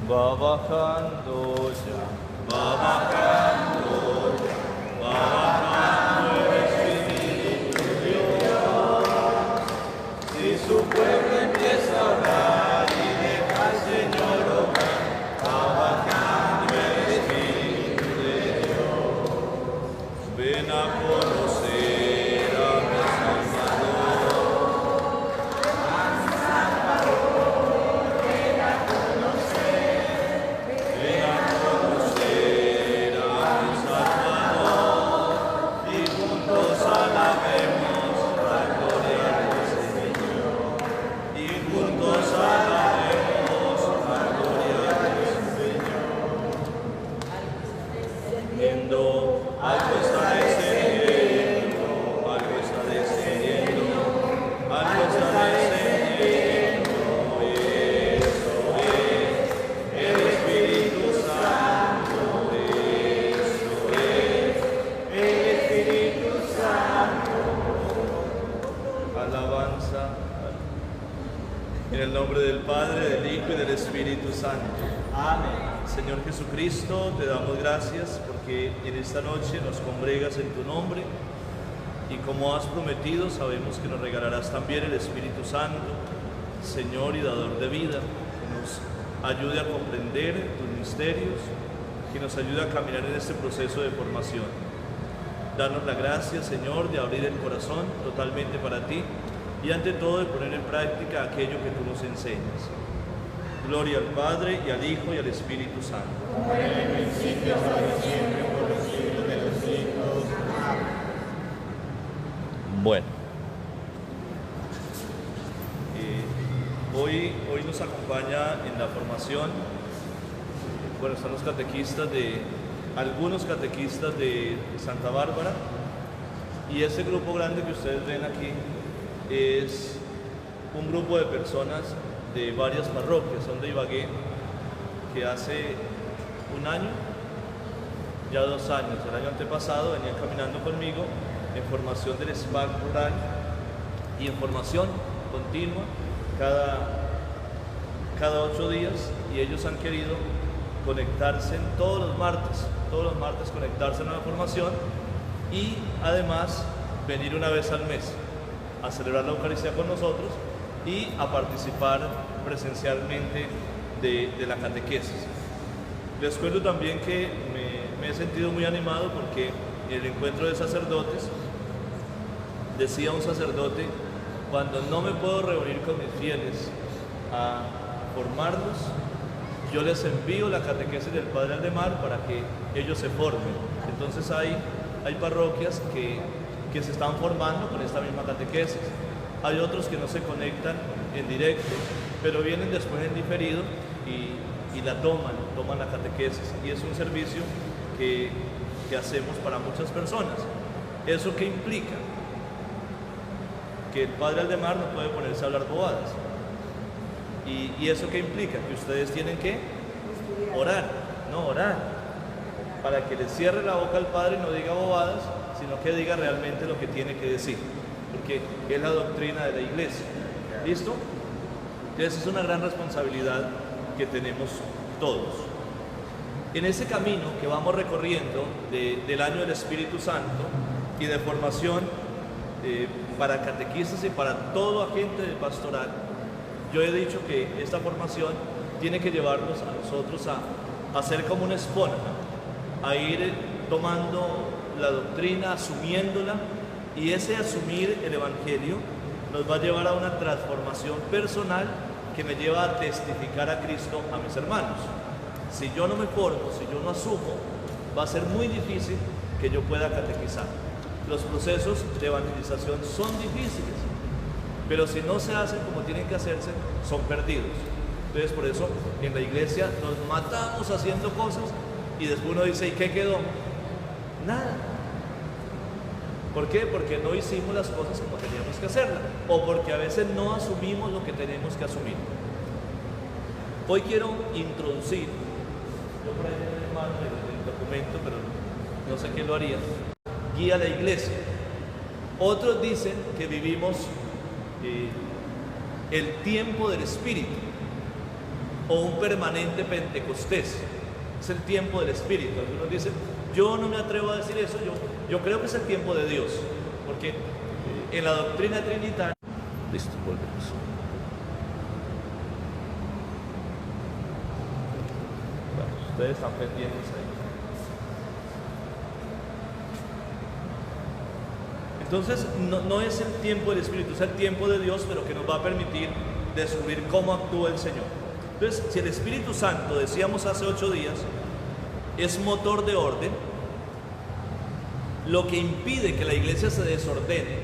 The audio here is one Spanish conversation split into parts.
Va bajando ya, va bajando ya, va bajando el Espíritu de Dios. Si su pueblo empieza a orar y deja al Señor obrar, va bajando el Espíritu de Dios. Ven a conocer a mi Salvador. Ven a conocer a mi Salvador. Y juntos alabemos la gloria del Señor. Y juntos alabemos la gloria del Señor. Viendo algo está descendiendo, algo está descendiendo, algo está descendiendo. Eso es el Espíritu Santo. Eso es el Espíritu Santo. Alabanza. En el nombre del Padre, del Hijo y del Espíritu Santo. Amén. Señor Jesucristo, te damos gracias porque en esta noche nos congregas en tu nombre y como has prometido, sabemos que nos regalarás también el Espíritu Santo, Señor y dador de vida, que nos ayude a comprender tus misterios, que nos ayude a caminar en este proceso de formación. Danos la gracia, Señor, de abrir el corazón totalmente para ti y ante todo de poner en práctica aquello que tú nos enseñas. Gloria al Padre, y al Hijo, y al Espíritu Santo. En el principio, ahora y siempre, por los siglos de los siglos. Amén. Bueno, hoy nos acompaña en la formación, bueno, están los catequistas algunos catequistas de Santa Bárbara, y ese grupo grande que ustedes ven aquí es un grupo de personas de varias parroquias, son de Ibagué, que hace un año, ya 2 años, el año antepasado venían caminando conmigo en formación del SPAC rural y en formación continua cada 8 días, y ellos han querido conectarse todos los martes conectarse en la formación y además venir una vez al mes a celebrar la Eucaristía con nosotros y a participar presencialmente de la catequesis. Les cuento también que me he sentido muy animado porque en el encuentro de sacerdotes decía un sacerdote: cuando no me puedo reunir con mis fieles a formarlos, yo les envío la catequesis del Padre Aldemar para que ellos se formen. Entonces hay parroquias que se están formando con esta misma catequesis. Hay otros que no se conectan en directo, pero vienen después en diferido y la toman la catequesis. Y es un servicio que hacemos para muchas personas. ¿Eso qué implica? Que el Padre Aldemar no puede ponerse a hablar bobadas. ¿Y eso qué implica? Que ustedes tienen que orar, para que le cierre la boca al Padre y no diga bobadas, sino que diga realmente lo que tiene que decir, porque es la doctrina de la Iglesia. ¿Listo? Entonces es una gran responsabilidad que tenemos todos. En ese camino que vamos recorriendo del año del Espíritu Santo y de formación para catequistas y para todo agente de pastoral, yo he dicho que esta formación tiene que llevarnos a nosotros a ser como una esponja, a ir tomando la doctrina, asumiéndola, y ese asumir el Evangelio nos va a llevar a una transformación personal que me lleva a testificar a Cristo a mis hermanos. Si yo no me formo, si yo no asumo, va a ser muy difícil que yo pueda catequizar. Los procesos de evangelización son difíciles, pero si no se hacen como tienen que hacerse, son perdidos. Entonces por eso en la iglesia nos matamos haciendo cosas y después uno dice: ¿y qué quedó? Nada. ¿Por qué? Porque no hicimos las cosas como teníamos que hacerlas, o porque a veces no asumimos lo que tenemos que asumir. Hoy quiero introducir, yo por ahí en el mano el documento, pero no sé quién lo haría, guía a la iglesia. Otros dicen que vivimos el tiempo del Espíritu. o un permanente Pentecostés. Es el tiempo del Espíritu. Algunos dicen, yo no me atrevo a decir eso, yo creo que es el tiempo de Dios, porque en la doctrina trinitaria... Listo, volvemos. Bueno, ustedes están pendientes ahí. Entonces, no es el tiempo del Espíritu, es el tiempo de Dios, pero que nos va a permitir descubrir cómo actúa el Señor. Entonces, si el Espíritu Santo, decíamos hace 8 días, es motor de orden, lo que impide que la iglesia se desordene,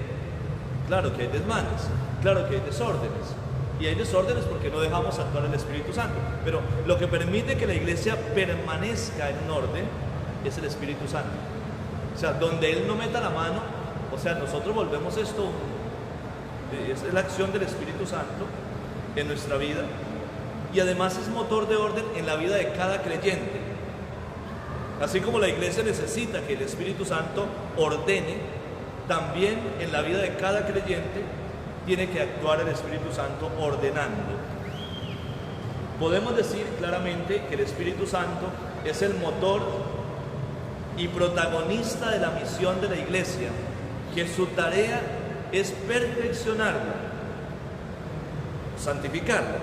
claro que hay desmanes, claro que hay desórdenes, y hay desórdenes porque no dejamos actuar el Espíritu Santo, pero lo que permite que la iglesia permanezca en un orden es el Espíritu Santo. O sea, donde Él no meta la mano, o sea, nosotros volvemos esto, es la acción del Espíritu Santo en nuestra vida, y además es motor de orden en la vida de cada creyente. Así como la iglesia necesita que el Espíritu Santo ordene, también en la vida de cada creyente tiene que actuar el Espíritu Santo ordenando. Podemos decir claramente que el Espíritu Santo es el motor y protagonista de la misión de la iglesia, que su tarea es perfeccionarla, santificarla,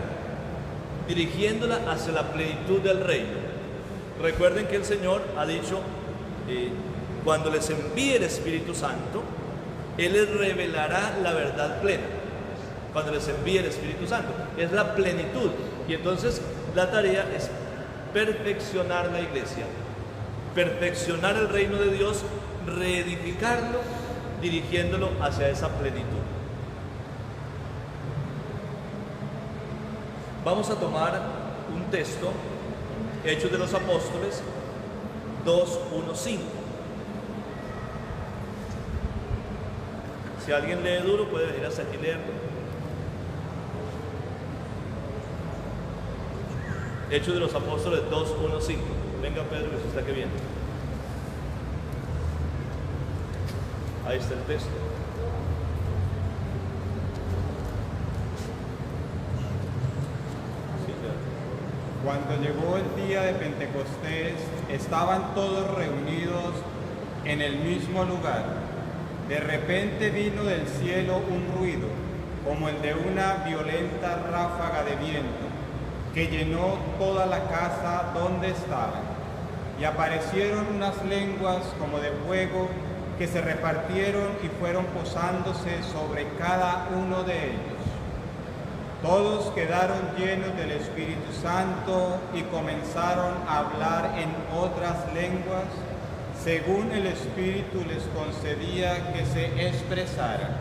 dirigiéndola hacia la plenitud del reino. Recuerden que el Señor ha dicho, cuando les envíe el Espíritu Santo, Él les revelará la verdad plena. Cuando les envíe el Espíritu Santo, es la plenitud. Y entonces la tarea es perfeccionar la iglesia, perfeccionar el reino de Dios, reedificarlo, dirigiéndolo hacia esa plenitud. Vamos a tomar un texto, Hechos de los Apóstoles 2:1-5. Si alguien lee duro, puede venir hasta aquí y leerlo. Hechos de los Apóstoles 2:1-5. Venga Pedro, que se está que viene. Ahí está el texto. Cuando llegó el día de Pentecostés, estaban todos reunidos en el mismo lugar. De repente vino del cielo un ruido, como el de una violenta ráfaga de viento, que llenó toda la casa donde estaban. Y aparecieron unas lenguas como de fuego, que se repartieron y fueron posándose sobre cada uno de ellos. Todos quedaron llenos del Espíritu Santo y comenzaron a hablar en otras lenguas, según el Espíritu les concedía que se expresaran.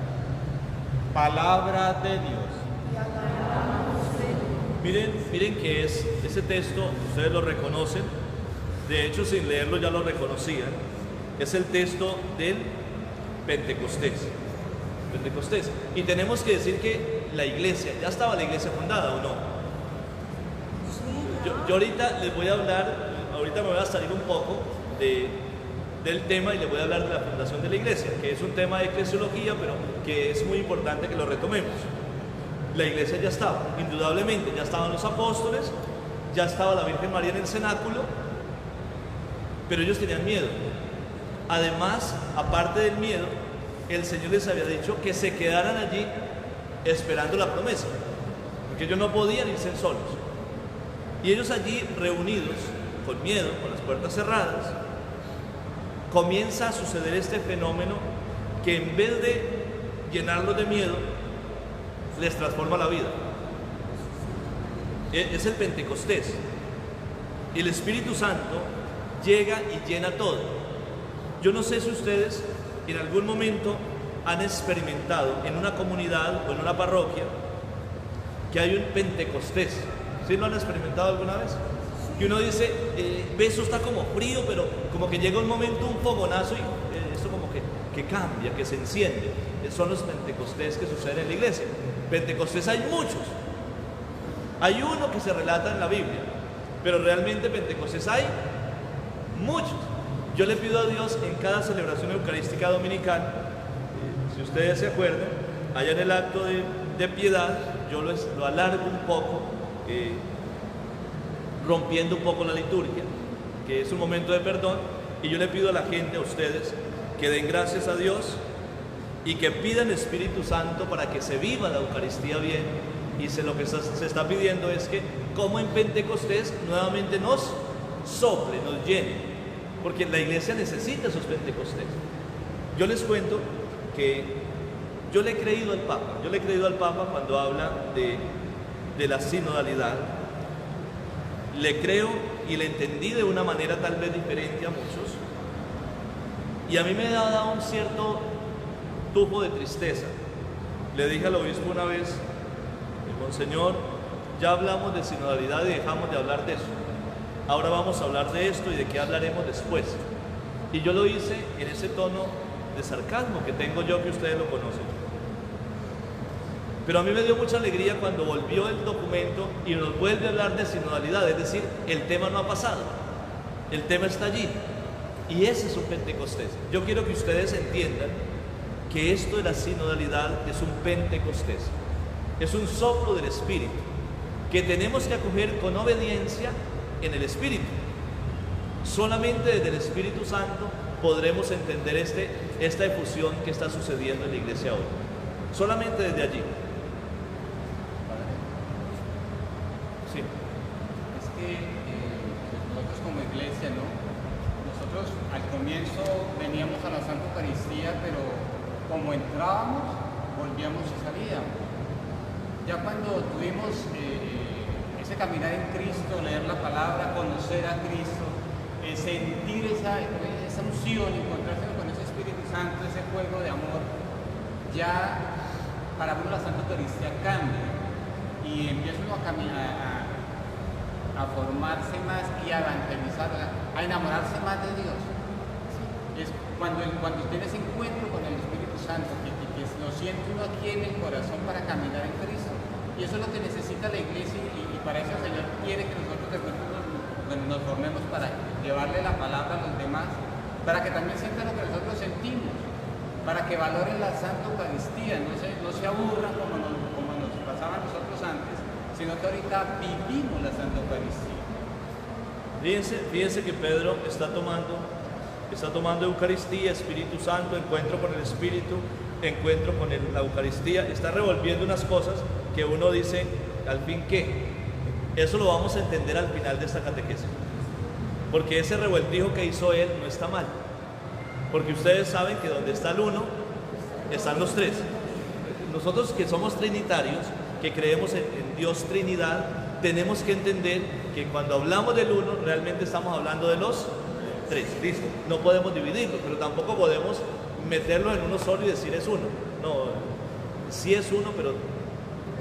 Palabra de Dios. Miren que es ese texto, ustedes lo reconocen, de hecho sin leerlo ya lo reconocían, es el texto del Pentecostés. Y tenemos que decir que la iglesia, ¿ya estaba la iglesia fundada o no? Yo ahorita les voy a hablar, ahorita me voy a salir un poco del tema y les voy a hablar de la fundación de la iglesia, que es un tema de eclesiología, pero que es muy importante que lo retomemos. La iglesia ya estaba, indudablemente, ya estaban los apóstoles, ya estaba la Virgen María en el cenáculo, pero ellos tenían miedo. Además, aparte del miedo, el Señor les había dicho que se quedaran allí esperando la promesa, porque ellos no podían irse solos. Y ellos allí reunidos, con miedo, con las puertas cerradas, comienza a suceder este fenómeno que en vez de llenarlos de miedo, les transforma la vida. Es el Pentecostés. El Espíritu Santo llega y llena todo. Yo no sé si ustedes en algún momento han experimentado en una comunidad o en una parroquia que hay un Pentecostés. ¿Sí lo han experimentado alguna vez? Que uno dice, eso está como frío, pero como que llega un momento, un fogonazo y esto como que cambia, que se enciende. Son los Pentecostés que suceden en la iglesia. Pentecostés hay muchos. Hay uno que se relata en la Biblia, pero realmente Pentecostés hay muchos. Yo le pido a Dios en cada celebración eucarística dominical, si ustedes se acuerdan, allá en el acto de piedad, yo lo alargo un poco, rompiendo un poco la liturgia, que es un momento de perdón, y yo le pido a la gente, a ustedes, que den gracias a Dios y que pidan el Espíritu Santo para que se viva la Eucaristía bien. Y lo que se está pidiendo es que, como en Pentecostés, nuevamente nos sople, nos llene, porque la iglesia necesita esos Pentecostés. Yo les cuento que yo le he creído al Papa cuando habla de la sinodalidad. Le creo y le entendí de una manera tal vez diferente a muchos, y a mí me ha dado un cierto tufo de tristeza. Le dije al obispo una vez: Monseñor, ya hablamos de sinodalidad y dejamos de hablar de eso. Ahora vamos a hablar de esto y de qué hablaremos después. Y yo lo hice en ese tono de sarcasmo que tengo yo, que ustedes lo conocen. Pero a mí me dio mucha alegría cuando volvió el documento y nos vuelve a hablar de sinodalidad, es decir, el tema no ha pasado, el tema está allí. Y ese es un Pentecostés. Yo quiero que ustedes entiendan que esto de la sinodalidad es un Pentecostés. Es un soplo del Espíritu que tenemos que acoger con obediencia en el Espíritu. Solamente desde el Espíritu Santo podremos entender esta efusión que está sucediendo en la iglesia hoy. Solamente desde allí. Sí. Es que nosotros como iglesia, ¿no? Nosotros al comienzo veníamos a la Santa Eucaristía, pero como entrábamos, volvíamos y salíamos. Ya cuando tuvimos ese caminar en Cristo, leer la palabra, conocer a Cristo, sentir esa unción, encontrarse con ese Espíritu Santo, ese fuego de amor, ya para uno la Santa Eucaristía cambia y empieza uno a caminar, a formarse más y a evangelizar, a enamorarse más de Dios. Es cuando tienes encuentro con el Espíritu Santo, que lo siente uno aquí en el corazón para caminar en Cristo. Y eso es lo que necesita la iglesia, y para eso el Señor quiere que nosotros nos formemos para llevarle la palabra a los demás, para que también sientan lo que nosotros sentimos, para que valoren la Santa Eucaristía, no se aburran como nos pasaba a nosotros antes, sino que ahorita vivimos la Santa Eucaristía. Fíjense que Pedro está tomando Eucaristía, Espíritu Santo, encuentro con el Espíritu, encuentro con la Eucaristía, está revolviendo unas cosas que uno dice: ¿al fin qué? Eso lo vamos a entender al final de esta catequesis, porque ese revoltijo que hizo él no está mal, porque ustedes saben que donde está el uno, están los tres. Nosotros que somos trinitarios, que creemos en Dios Trinidad, tenemos que entender que cuando hablamos del uno, realmente estamos hablando de los tres. Listo, no podemos dividirlo, pero tampoco podemos meterlo en uno solo y decir es uno. No, sí es uno, pero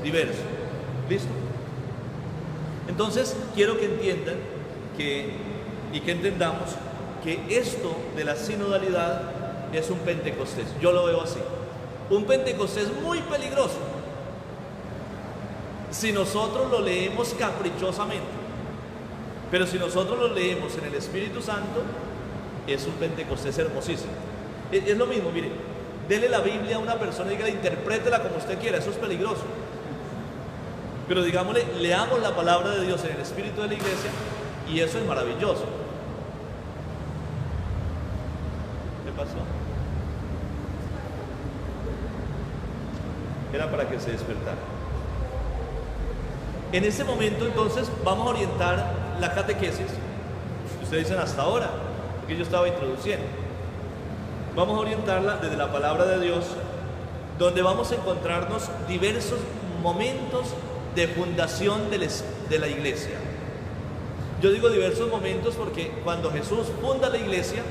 diverso. ¿Listo? Entonces, quiero que entiendan y que entendamos que esto de la sinodalidad es un Pentecostés. Yo lo veo así. Un Pentecostés muy peligroso si nosotros lo leemos caprichosamente. Pero si nosotros lo leemos en el Espíritu Santo, es un Pentecostés hermosísimo. Es lo mismo, mire, dele la Biblia a una persona y dígale, interprétela como usted quiera, eso es peligroso. Pero digámosle, leamos la palabra de Dios en el espíritu de la iglesia y eso es maravilloso. ¿Qué pasó? Era para que se despertara. En ese momento entonces vamos a orientar la catequesis. Ustedes dicen hasta ahora, porque yo estaba introduciendo. Vamos a orientarla desde la palabra de Dios, donde vamos a encontrarnos diversos momentos de fundación de la iglesia. Yo digo diversos momentos porque cuando Jesús funda la iglesia,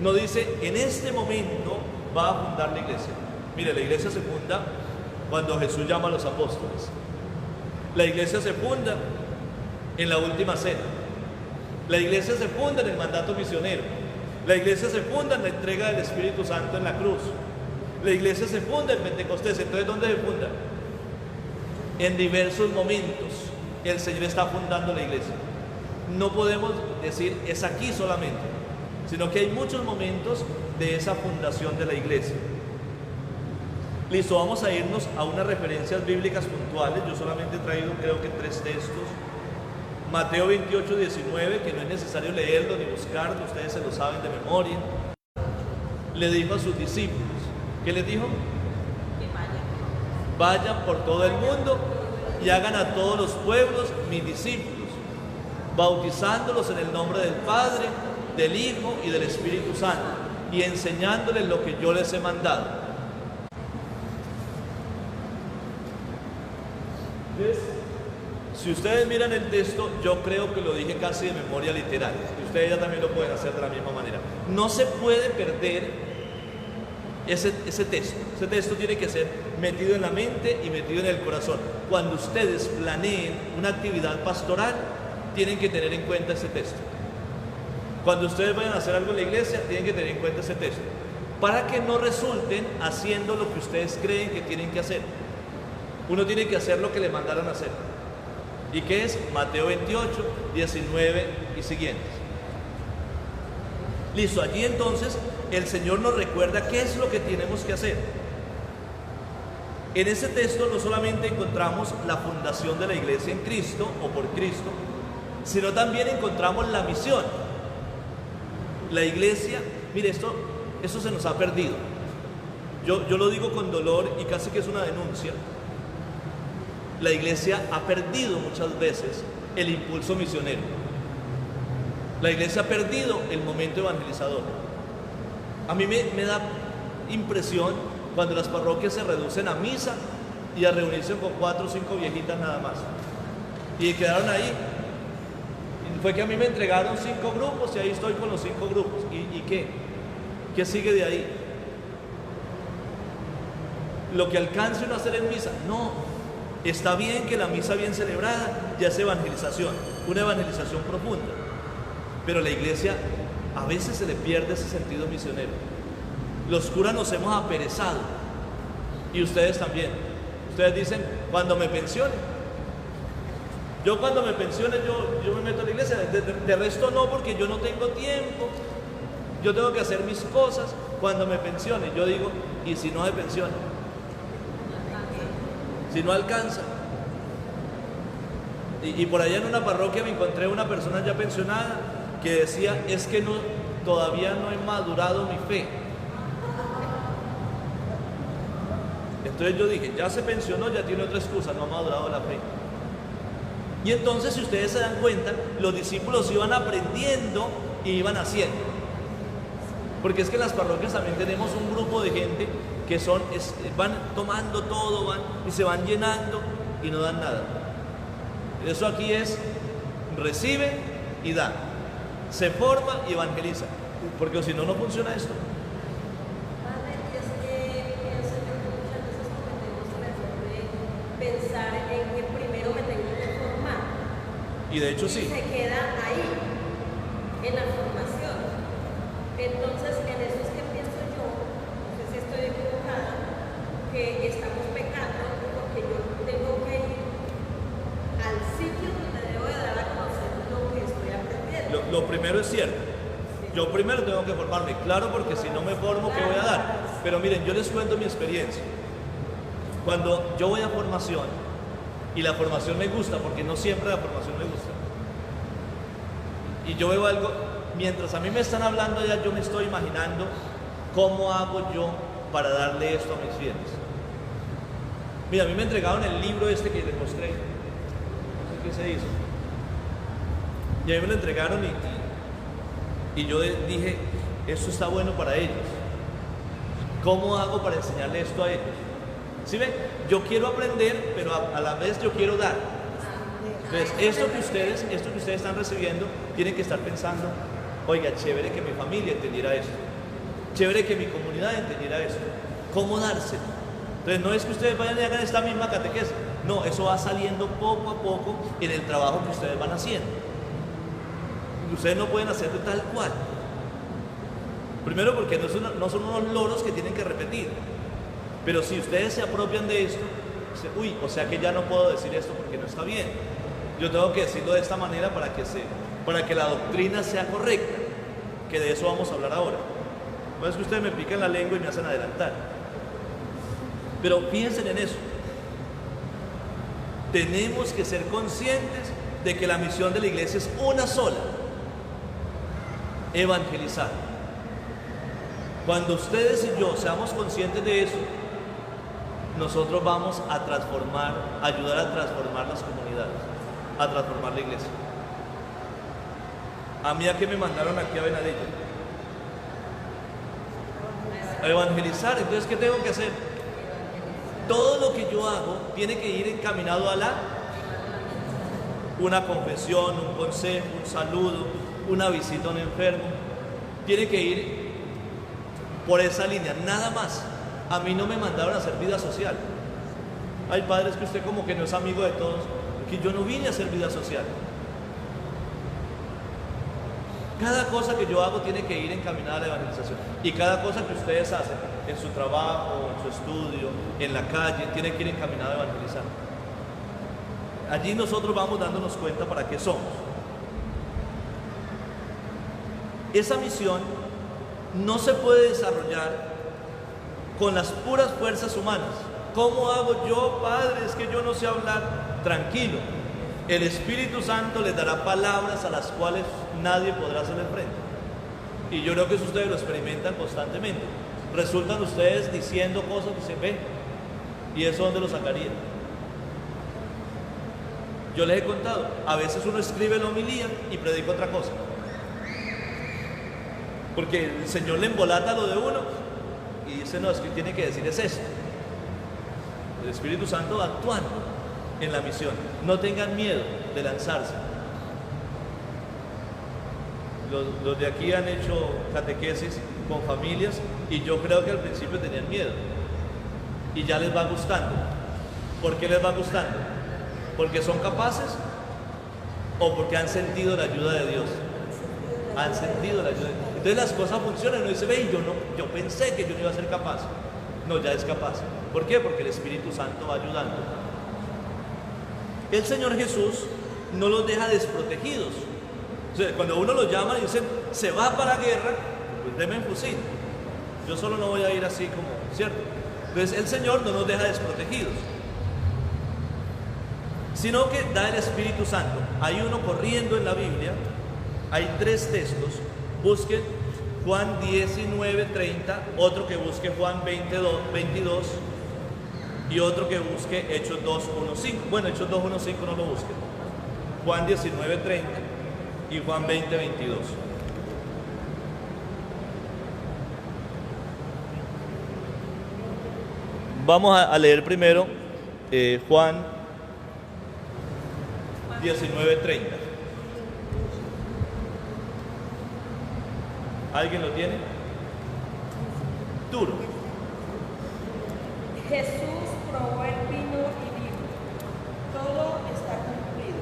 no dice en este momento va a fundar la iglesia. Mire, la iglesia se funda cuando Jesús llama a los apóstoles. La iglesia se funda en la última cena. La iglesia se funda en el mandato misionero. La iglesia se funda en la entrega del Espíritu Santo en la cruz. La iglesia se funda en Pentecostés. Entonces, ¿dónde se funda? En diversos momentos el Señor está fundando la iglesia. No podemos decir es aquí solamente, sino que hay muchos momentos de esa fundación de la iglesia. Listo, vamos a irnos a unas referencias bíblicas puntuales. Yo solamente he traído creo que 3 textos Mateo 28, 19, que no es necesario leerlo ni buscarlo, ustedes se lo saben de memoria. Le dijo a sus discípulos, ¿qué les dijo? Vayan por todo el mundo y hagan a todos los pueblos mis discípulos, bautizándolos en el nombre del Padre, del Hijo y del Espíritu Santo, y enseñándoles lo que yo les he mandado. Entonces, si ustedes miran el texto, yo creo que lo dije casi de memoria literal, y ustedes ya también lo pueden hacer de la misma manera. No se puede perder ese texto. Ese texto tiene que ser metido en la mente y metido en el corazón. Cuando ustedes planeen una actividad pastoral, tienen que tener en cuenta ese texto. Cuando ustedes vayan a hacer algo en la iglesia, tienen que tener en cuenta ese texto, para que no resulten haciendo lo que ustedes creen que tienen que hacer. Uno tiene que hacer lo que le mandaron a hacer. ¿Y qué es? Mateo 28, 19 y siguientes. Listo, allí entonces el Señor nos recuerda qué es lo que tenemos que hacer. En ese texto no solamente encontramos la fundación de la iglesia en Cristo o por Cristo, sino también encontramos la misión. La iglesia, mire, esto se nos ha perdido. Yo lo digo con dolor y casi que es una denuncia. La iglesia ha perdido muchas veces el impulso misionero. La iglesia ha perdido el momento evangelizador. A mí me da impresión cuando las parroquias se reducen a misa y a reunirse con 4 o 5 viejitas nada más. Y quedaron ahí. Y fue que a mí me entregaron 5 grupos y ahí estoy con los 5 grupos. ¿Y qué? ¿Qué sigue de ahí? Lo que alcance uno a hacer en misa, no. Está bien que la misa bien celebrada ya es evangelización, una evangelización profunda. Pero la iglesia a veces se le pierde ese sentido misionero. Los curas nos hemos aperezado. Y ustedes también. Ustedes dicen, cuando me pensione. Yo cuando me pensione, yo me meto a la iglesia. De resto no, porque yo no tengo tiempo. Yo tengo que hacer mis cosas. Cuando me pensione, yo digo, ¿y si no me pensione? Si no alcanza. Y por allá en una parroquia me encontré una persona ya pensionada que decía, es que todavía no he madurado mi fe. Entonces yo dije, ya se pensionó, ya tiene otra excusa, no ha madurado la fe. Y entonces, si ustedes se dan cuenta, los discípulos iban aprendiendo y iban haciendo. Porque es que en las parroquias también tenemos un grupo de gente que van tomando todo, y se van llenando y no dan nada. Eso aquí es, recibe y da. Se forma y evangeliza. Porque si no, no funciona esto. Pensar en que primero me tengo que formar. Y de hecho sí. Se queda ahí, en la formación. Entonces, en eso es que pienso yo, no sé si estoy equivocada, que estamos pecando porque yo tengo que ir al sitio donde debo de dar a conocer lo que estoy aprendiendo. Lo primero es cierto. Yo primero tengo que formarme, claro, porque si no me formo, ¿qué voy a dar? Pero miren, yo les cuento mi experiencia. Cuando yo voy a formación, y la formación me gusta, porque no siempre la formación me gusta, y yo veo algo, mientras a mí me están hablando allá, yo me estoy imaginando cómo hago yo para darle esto a mis fieles. Mira, a mí me entregaron el libro este que les mostré, no sé qué se hizo, y a mí me lo entregaron y yo dije, esto está bueno para ellos. ¿Cómo hago para enseñarle esto a ellos? ¿Sí ven? Yo quiero aprender, pero a la vez yo quiero dar. Entonces, esto que ustedes están recibiendo, tienen que estar pensando, oiga, chévere que mi familia entendiera esto. Chévere que mi comunidad entendiera esto. ¿Cómo dárselo? Entonces, no es que ustedes vayan y hagan esta misma catequesis. No, eso va saliendo poco a poco en el trabajo que ustedes van haciendo. Ustedes no pueden hacerlo tal cual. Primero porque no son unos loros que tienen que repetir. Pero si ustedes se apropian de esto, uy, o sea que ya no puedo decir esto porque no está bien. Yo tengo que decirlo de esta manera para que la doctrina sea correcta, que de eso vamos a hablar ahora. No es que ustedes me pican la lengua y me hacen adelantar. Pero piensen en eso. Tenemos que ser conscientes de que la misión de la iglesia es una sola: evangelizar. Cuando ustedes y yo seamos conscientes de eso, nosotros vamos a transformar, ayudar a transformar las comunidades, a transformar la iglesia. ¿A mí a qué me mandaron aquí a Venadillo? A evangelizar. Entonces, ¿qué tengo que hacer? Todo lo que yo hago tiene que ir encaminado a una confesión, un consejo, un saludo, una visita a un enfermo. Tiene que ir por esa línea, nada más. A mí no me mandaron a hacer vida social. Hay padres que usted como que no es amigo de todos, que yo no vine a hacer vida social. Cada cosa que yo hago tiene que ir encaminada a la evangelización. Y cada cosa que ustedes hacen en su trabajo, en su estudio, en la calle, tiene que ir encaminada a evangelizar. Allí nosotros vamos dándonos cuenta para qué somos. Esa misión no se puede desarrollar con las puras fuerzas humanas. ¿Cómo hago yo, padre? Es que yo no sé hablar. Tranquilo, el Espíritu Santo les dará palabras a las cuales nadie podrá hacerle frente. Y yo creo que eso ustedes lo experimentan constantemente. Resultan ustedes diciendo cosas que se ven. ¿Y eso dónde lo sacarían? Yo les he contado, a veces uno escribe la homilía y predica otra cosa. Porque el Señor le embolata lo de uno y dice, no, es que tiene que decir es esto. El Espíritu Santo va actuando en la misión. No tengan miedo de lanzarse. Los de aquí han hecho catequesis con familias y yo creo que al principio tenían miedo y ya les va gustando. ¿Por qué les va gustando? ¿Porque son capaces o porque han sentido la ayuda de Dios? Han sentido la ayuda de Dios. Entonces las cosas funcionan. Uno dice, ve, yo pensé que yo no iba a ser capaz. No, ya es capaz. ¿Por qué? Porque el Espíritu Santo va ayudando. El Señor Jesús no los deja desprotegidos. O sea, cuando uno los llama y dicen, se va para la guerra, pues deme un fusil. Yo solo no voy a ir así como, ¿cierto? Entonces el Señor no nos deja desprotegidos, sino que da el Espíritu Santo. Hay uno corriendo en la Biblia, hay 3 textos. Busquen Juan 19:30, otro que busque Juan 22 y otro que busque Hechos 2:1-5. Bueno, Hechos 2:1-5 no lo busquen. Juan 19:30 y Juan 20:22. Vamos a leer primero Juan 19:30. ¿Alguien lo tiene? Duro. Jesús probó el vino y dijo, todo está cumplido.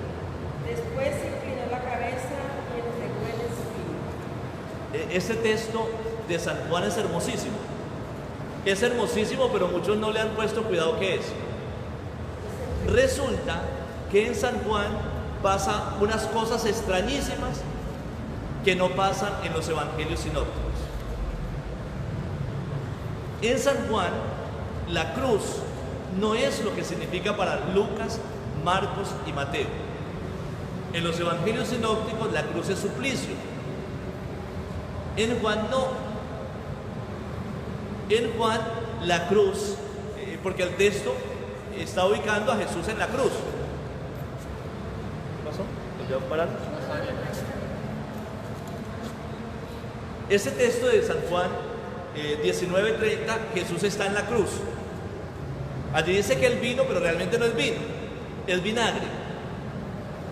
Después inclinó la cabeza y entregó el espíritu. Este texto de San Juan es hermosísimo. Es hermosísimo, pero muchos no le han puesto cuidado qué es. Resulta que en San Juan pasa unas cosas extrañísimas que no pasan en los evangelios sinópticos. En San Juan, la cruz no es lo que significa para Lucas, Marcos y Mateo. En los evangelios sinópticos la cruz es suplicio. En Juan no. En Juan la cruz, porque el texto está ubicando a Jesús en la cruz. ¿Qué pasó? ¿Nos llevan parando? Este texto de San Juan 19:30, Jesús está en la cruz. Allí dice que el vino, pero realmente no es vino, es vinagre.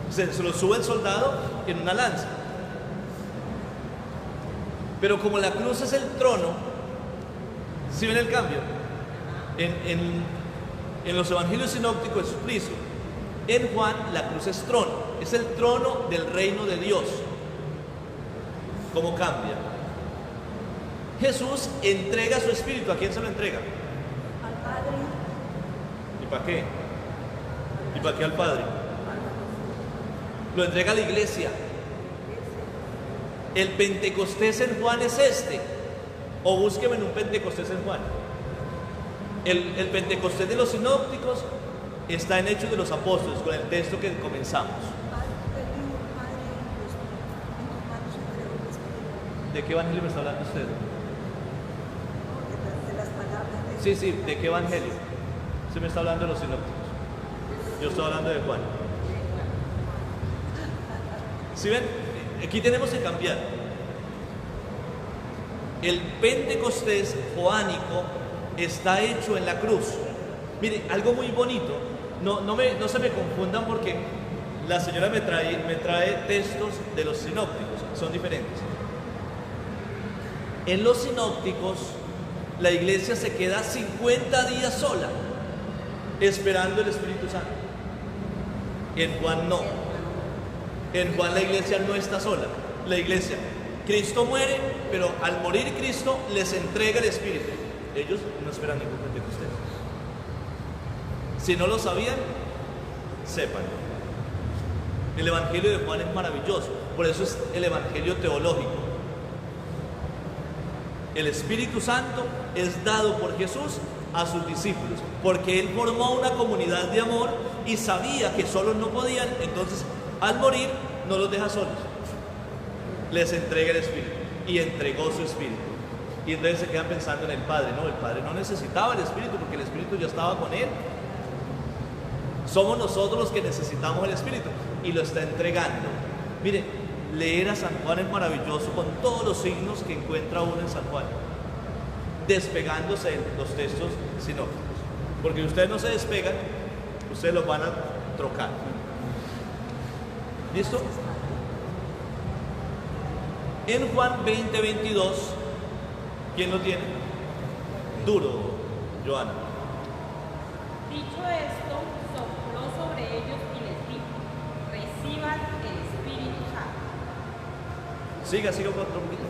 Se lo sube el soldado en una lanza. Pero como la cruz es el trono, ¿sí ven el cambio? En los evangelios sinópticos es suplicio. En Juan la cruz es trono, es el trono del reino de Dios. ¿Cómo cambia? Jesús entrega su espíritu. ¿A quién se lo entrega? Al Padre. ¿Y para qué? ¿Y para qué al Padre? Lo entrega a la iglesia. El Pentecostés en Juan es este. O búsqueme en un Pentecostés en Juan. El Pentecostés de los sinópticos está en Hechos de los Apóstoles, con el texto que comenzamos. ¿De qué evangelio me está hablando usted? De las palabras Sí, sí, ¿de qué evangelio? Usted me está hablando de los sinópticos. Yo estoy hablando de Juan. ¿Sí ven? Aquí tenemos que cambiar. El Pentecostés joánico está hecho en la cruz. Mire, algo muy bonito. No se me confundan porque la señora me trae textos de los sinópticos. Son diferentes. En los sinópticos, la iglesia se queda 50 días sola, esperando el Espíritu Santo. En Juan no. En Juan la iglesia no está sola. La iglesia, Cristo muere, pero al morir Cristo les entrega el Espíritu. Ellos no esperan ningún Pentecostés. Si no lo sabían, sepan. El Evangelio de Juan es maravilloso. Por eso es el Evangelio teológico. El Espíritu Santo es dado por Jesús a sus discípulos, porque Él formó una comunidad de amor y sabía que solos no podían, entonces al morir no los deja solos, les entrega el Espíritu y entregó su Espíritu. Y entonces se quedan pensando en el Padre. No, el Padre no necesitaba el Espíritu porque el Espíritu ya estaba con Él. Somos nosotros los que necesitamos el Espíritu y lo está entregando. Mire, leer a San Juan es maravilloso con todos los signos que encuentra uno en San Juan, despegándose de los textos sinópticos, porque si ustedes no se despegan, ustedes los van a trocar. ¿Listo? En Juan 20:22, ¿quién lo tiene? Duro, Joana. Dicho esto, sopló sobre ellos y les dijo: reciban el Espíritu Santo. Siga por otro poquito.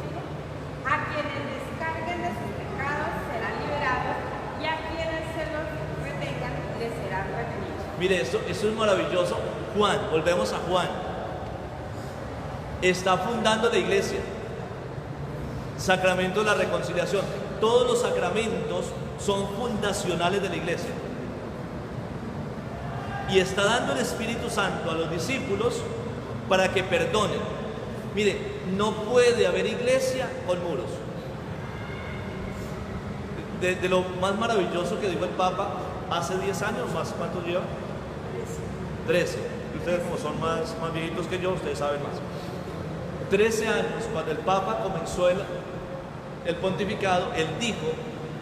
A quienes descarguen de sus pecados serán liberados, y a quienes se los retengan les serán retenidos. Mire, esto es maravilloso. Juan, volvemos a Juan. Está fundando la iglesia. Sacramento de la reconciliación. Todos los sacramentos son fundacionales de la iglesia. Y está dando el Espíritu Santo a los discípulos para que perdonen. Mire, no puede haber iglesia con muros. De lo más maravilloso que dijo el Papa hace 10 años, más, ¿cuántos lleva? 13. Ustedes como son más viejitos que yo, ustedes saben más. 13 años, cuando el Papa comenzó el pontificado, él dijo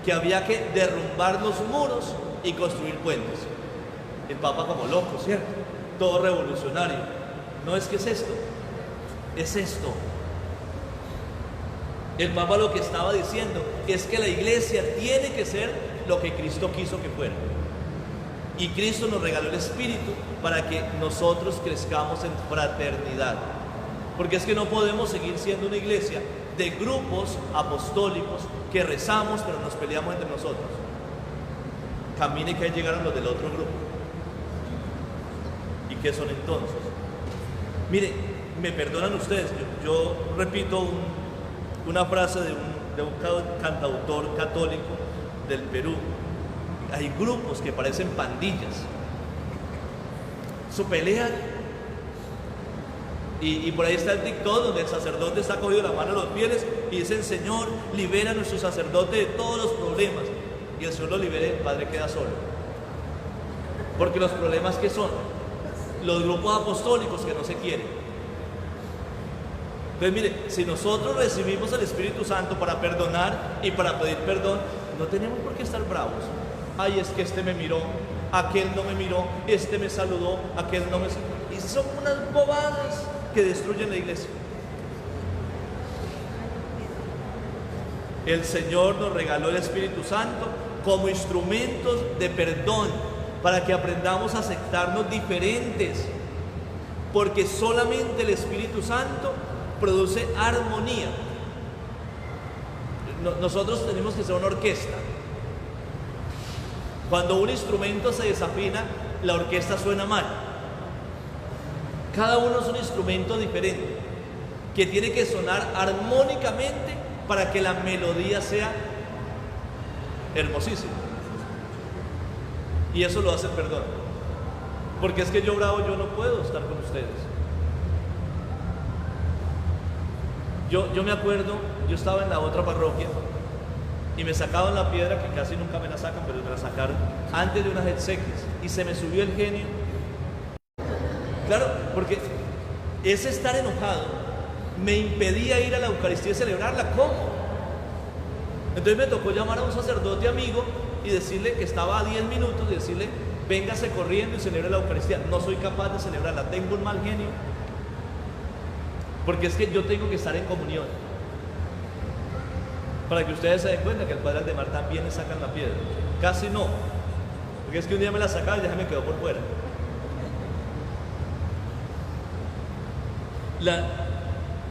que había que derrumbar los muros y construir puentes. El Papa como loco, ¿cierto? Todo revolucionario. No es que es esto, es esto. El Papa lo que estaba diciendo es que la iglesia tiene que ser lo que Cristo quiso que fuera. Y Cristo nos regaló el Espíritu para que nosotros crezcamos en fraternidad. Porque es que no podemos seguir siendo una iglesia de grupos apostólicos que rezamos pero nos peleamos entre nosotros. Camine que ahí llegaron los del otro grupo. ¿Y qué son entonces? Mire, me perdonan ustedes, yo repito una frase de un cantautor católico del Perú. Hay grupos que parecen pandillas. Su pelea. Y por ahí está el TikTok donde el sacerdote está cogido la mano a los fieles y dicen: Señor, libera a nuestro sacerdote de todos los problemas. Y el Señor lo libera y el Padre queda solo. Porque los problemas, ¿qué son? Los grupos apostólicos que no se quieren. Entonces mire, si nosotros recibimos el Espíritu Santo para perdonar y para pedir perdón, no tenemos por qué estar bravos. Ay, es que este me miró, aquel no me miró, este me saludó, aquel no me saludó. Y son unas bobadas que destruyen la iglesia. El Señor nos regaló el Espíritu Santo como instrumentos de perdón para que aprendamos a aceptarnos diferentes, porque solamente el Espíritu Santo produce armonía. Nosotros tenemos que ser una orquesta. Cuando un instrumento se desafina, la orquesta suena mal. Cada uno es un instrumento diferente que tiene que sonar armónicamente para que la melodía sea hermosísima. Y eso lo hace el perdón. Porque es que yo bravo, yo no puedo estar con ustedes. Yo me acuerdo, yo estaba en la otra parroquia y me sacaban la piedra, que casi nunca me la sacan, pero me la sacaron antes de unas exequias y se me subió el genio. Claro, porque ese estar enojado me impedía ir a la Eucaristía y celebrarla. ¿Cómo? Entonces me tocó llamar a un sacerdote amigo y decirle que estaba a 10 minutos y decirle, véngase corriendo y celebre la Eucaristía. No soy capaz de celebrarla, tengo un mal genio, porque es que yo tengo que estar en comunión. Para que ustedes se den cuenta que al Padre Aldemar también le sacan la piedra. Casi no, porque es que un día me la sacaba y ya me quedó por fuera.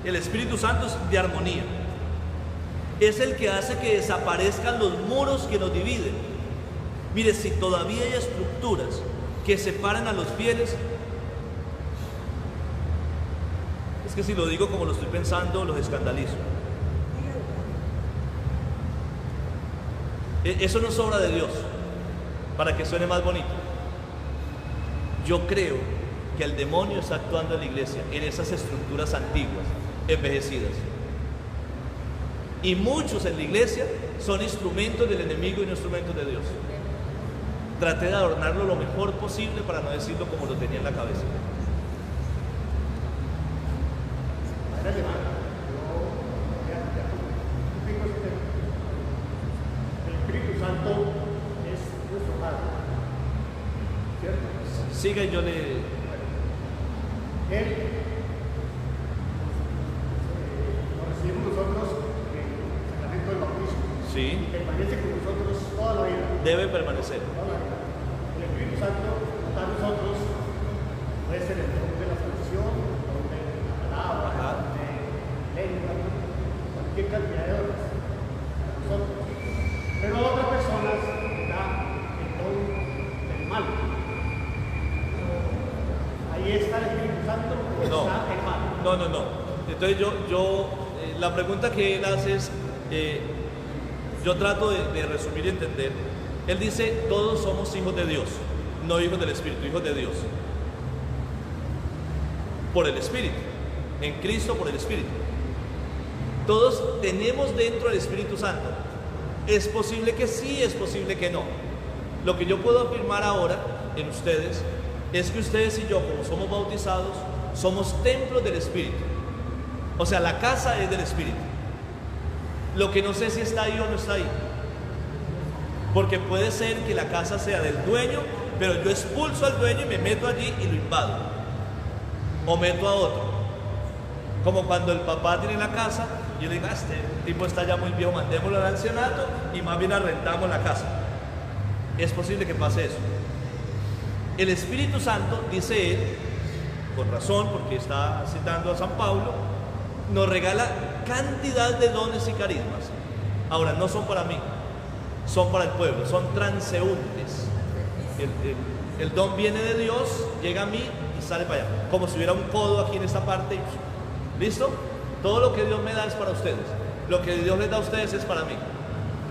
El Espíritu Santo es de armonía. Es el que hace que desaparezcan los muros que nos dividen. Mire, si todavía hay estructuras que separan a los fieles, es que si lo digo como lo estoy pensando, los escandalizo. Eso no es obra de Dios, para que suene más bonito. Yo creo que el demonio está actuando en la iglesia, en esas estructuras antiguas, envejecidas. Y muchos en la iglesia son instrumentos del enemigo y no instrumentos de Dios. Traté de adornarlo lo mejor posible para no decirlo como lo tenía en la cabeza. El Espíritu Santo es nuestro Padre, ¿cierto? Siga y yo le... Él lo recibimos nosotros en el sacramento del bautismo. Sí, Y permanece con nosotros toda la vida. debe permanecer. Toda la vida. El Espíritu Santo está en nosotros, puede ser el don de la salvación, el don de la palabra, Ajá. de lengua, cualquier cantidad de dones a nosotros. Pero a otras personas le da el don del mal. Ahí está el Espíritu Santo, o No. está el mal. No. Entonces la pregunta que él hace es, yo trato de resumir y entender. Él dice, todos somos hijos de Dios, no hijos del Espíritu, hijos de Dios. Por el Espíritu, en Cristo por el Espíritu. Todos tenemos dentro el Espíritu Santo. Es posible que sí, es posible que no. Lo que yo puedo afirmar ahora en ustedes es que ustedes y yo, como somos bautizados, somos templos del Espíritu. O sea, la casa es del Espíritu. Lo que no sé si está ahí o no está ahí. Porque puede ser que la casa sea del dueño, pero yo expulso al dueño y me meto allí y lo invado. O meto a otro. Como cuando el papá tiene la casa y yo le digo, este tipo está ya muy viejo, mandémoslo al ancianato y más bien arrendamos la casa. Es posible que pase eso. El Espíritu Santo, dice él, con razón, porque está citando a San Pablo, nos regala cantidad de dones y carismas. Ahora, no son para mí, son para el pueblo, son transeúntes. El don viene de Dios, llega a mí y sale para allá. Como si hubiera un codo aquí en esta parte. ¿Listo? Todo lo que Dios me da es para ustedes. Lo que Dios les da a ustedes es para mí.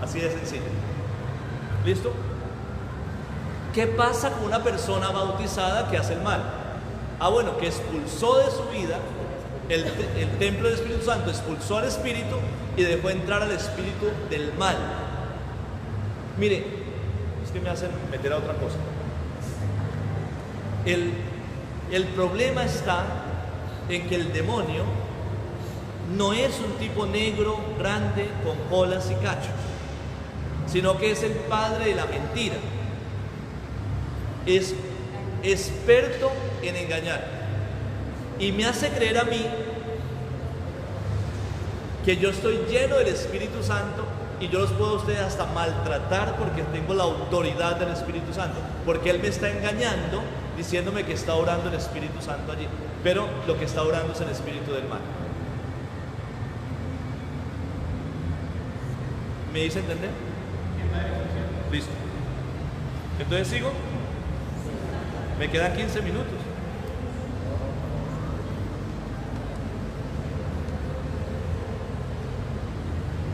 Así de sencillo. ¿Listo? ¿Qué pasa con una persona bautizada que hace el mal? Bueno, que expulsó de su vida el templo del Espíritu Santo, expulsó al Espíritu y dejó entrar al Espíritu del mal. Mire, es que me hacen meter a otra cosa. El problema está en que el demonio no es un tipo negro, grande, con colas y cachos, sino que es el padre de la mentira. Es experto en engañar y me hace creer a mí que yo estoy lleno del Espíritu Santo y yo los puedo a ustedes hasta maltratar porque tengo la autoridad del Espíritu Santo, porque Él me está engañando diciéndome que está orando el Espíritu Santo allí, pero lo que está orando es el espíritu del mal. ¿Me dice entender? Listo. Entonces sigo. Me quedan 15 minutos.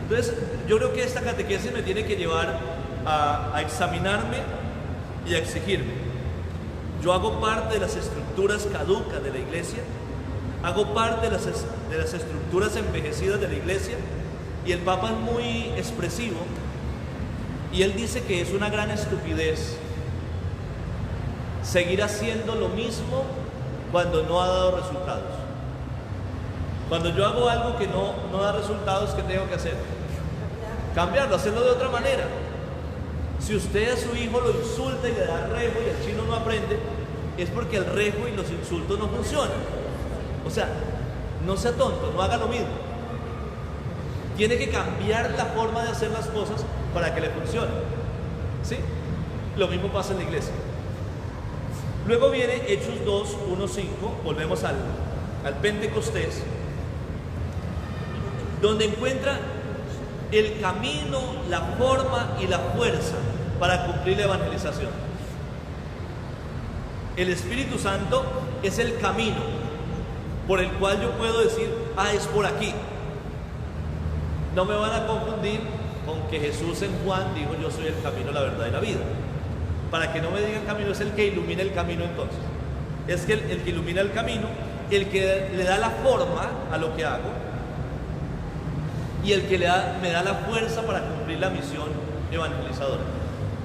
Entonces, yo creo que esta catequesis me tiene que llevar a examinarme y a exigirme. Yo hago parte de las estructuras caducas de la iglesia hago parte de las estructuras envejecidas de la iglesia, y el Papa es muy expresivo, y él dice que es una gran estupidez seguir haciendo lo mismo cuando no ha dado resultados. Cuando yo hago algo que no da resultados, ¿qué tengo que hacer? Cambiarlo, hacerlo de otra manera. Si usted a su hijo lo insulta y le da rejo y el chino no aprende, es porque el rejo y los insultos no funcionan. O sea, no sea tonto, no haga lo mismo. Tiene que cambiar la forma de hacer las cosas para que le funcione. ¿Sí? Lo mismo pasa en la iglesia. Luego viene Hechos 2, 1, 5, volvemos al Pentecostés, donde encuentra el camino, la forma y la fuerza para cumplir la evangelización. El Espíritu Santo es el camino por el cual yo puedo decir, es por aquí. No me van a confundir con que Jesús en Juan dijo, yo soy el camino, la verdad y la vida. Para que no me digan camino, es el que ilumina el camino entonces. Es que el que ilumina el camino, el que le da la forma a lo que hago, y el que me da la fuerza para cumplir la misión evangelizadora.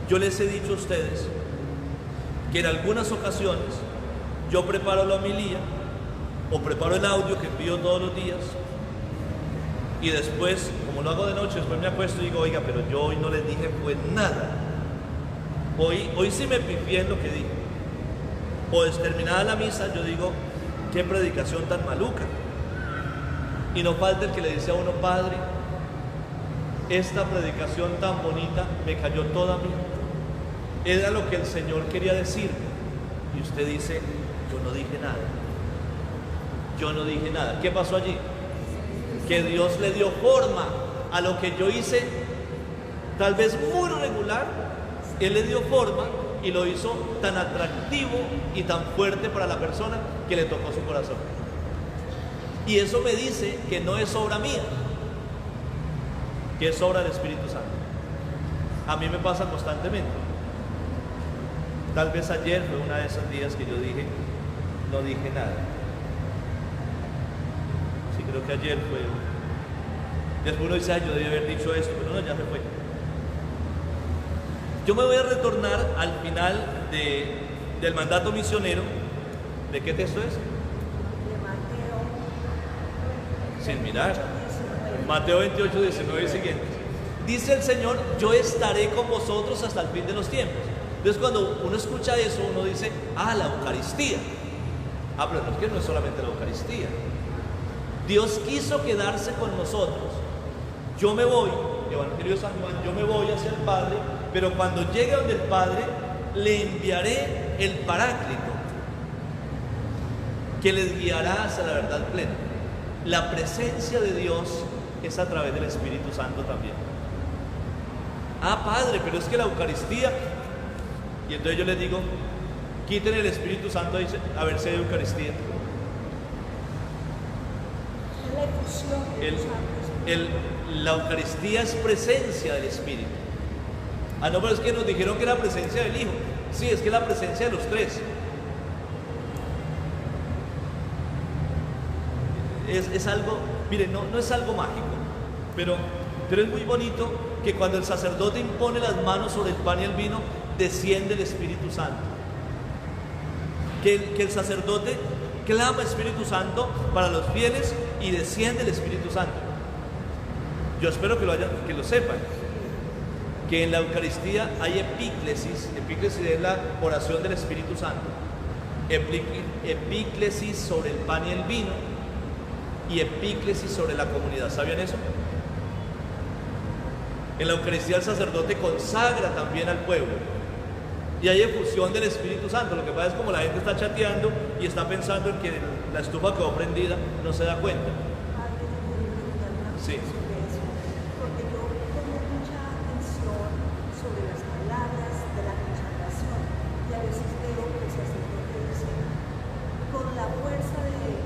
Yo les he dicho a ustedes que en algunas ocasiones yo preparo la homilía o preparo el audio que envío todos los días, y después, como lo hago de noche, después me acuesto y digo, oiga, pero yo hoy no les dije pues nada. Hoy sí me pifié en lo que dije. O terminada la misa, yo digo, qué predicación tan maluca. Y no falta el que le dice a uno, padre, esta predicación tan bonita me cayó toda a mí. Era lo que el Señor quería decirme. Y usted dice, yo no dije nada. Yo no dije nada. ¿Qué pasó allí? Que Dios le dio forma a lo que yo hice, tal vez muy regular. Él le dio forma y lo hizo tan atractivo y tan fuerte para la persona que le tocó su corazón. Y eso me dice que no es obra mía, que es obra del Espíritu Santo. A mí me pasa constantemente. Tal vez ayer fue uno de esos días que yo dije, no dije nada. Sí, creo que ayer fue. Después uno dice, yo debí haber dicho esto, pero no, ya se fue. Yo me voy a retornar al final del mandato misionero. ¿De qué texto es? Sin mirar. Mateo 28, 19 y siguientes. Dice el Señor, yo estaré con vosotros hasta el fin de los tiempos. Entonces cuando uno escucha eso, uno dice, la Eucaristía. Pero no es que no es solamente la Eucaristía. Dios quiso quedarse con nosotros. Yo me voy, Evangelio de San Juan, yo me voy hacia el Padre, pero cuando llegue donde el Padre, le enviaré el Paráclito, que les guiará hacia la verdad plena. La presencia de Dios es a través del Espíritu Santo también. Padre, pero es que la Eucaristía. Y entonces yo les digo, quiten el Espíritu Santo y a ver si hay Eucaristía. La Eucaristía es presencia del Espíritu. No, pero es que nos dijeron que era presencia del Hijo. Sí, es que es la presencia de los tres. Es algo, miren, no es algo mágico, pero es muy bonito que cuando el sacerdote impone las manos sobre el pan y el vino, desciende el Espíritu Santo. Que el sacerdote clama Espíritu Santo para los fieles y desciende el Espíritu Santo. Yo espero que lo sepan, que en la Eucaristía hay epíclesis. Epíclesis es la oración del Espíritu Santo. Epíclesis sobre el pan y el vino y epíclesis sobre la comunidad. ¿Sabían eso? En la Eucaristía el sacerdote consagra también al pueblo y hay efusión del Espíritu Santo. Lo que pasa es como la gente está chateando y está pensando en que la estufa quedó prendida, no se da cuenta. Sí. Porque yo pongo mucha atención sobre las palabras de la consagración y a veces veo que el sacerdote dice con la fuerza del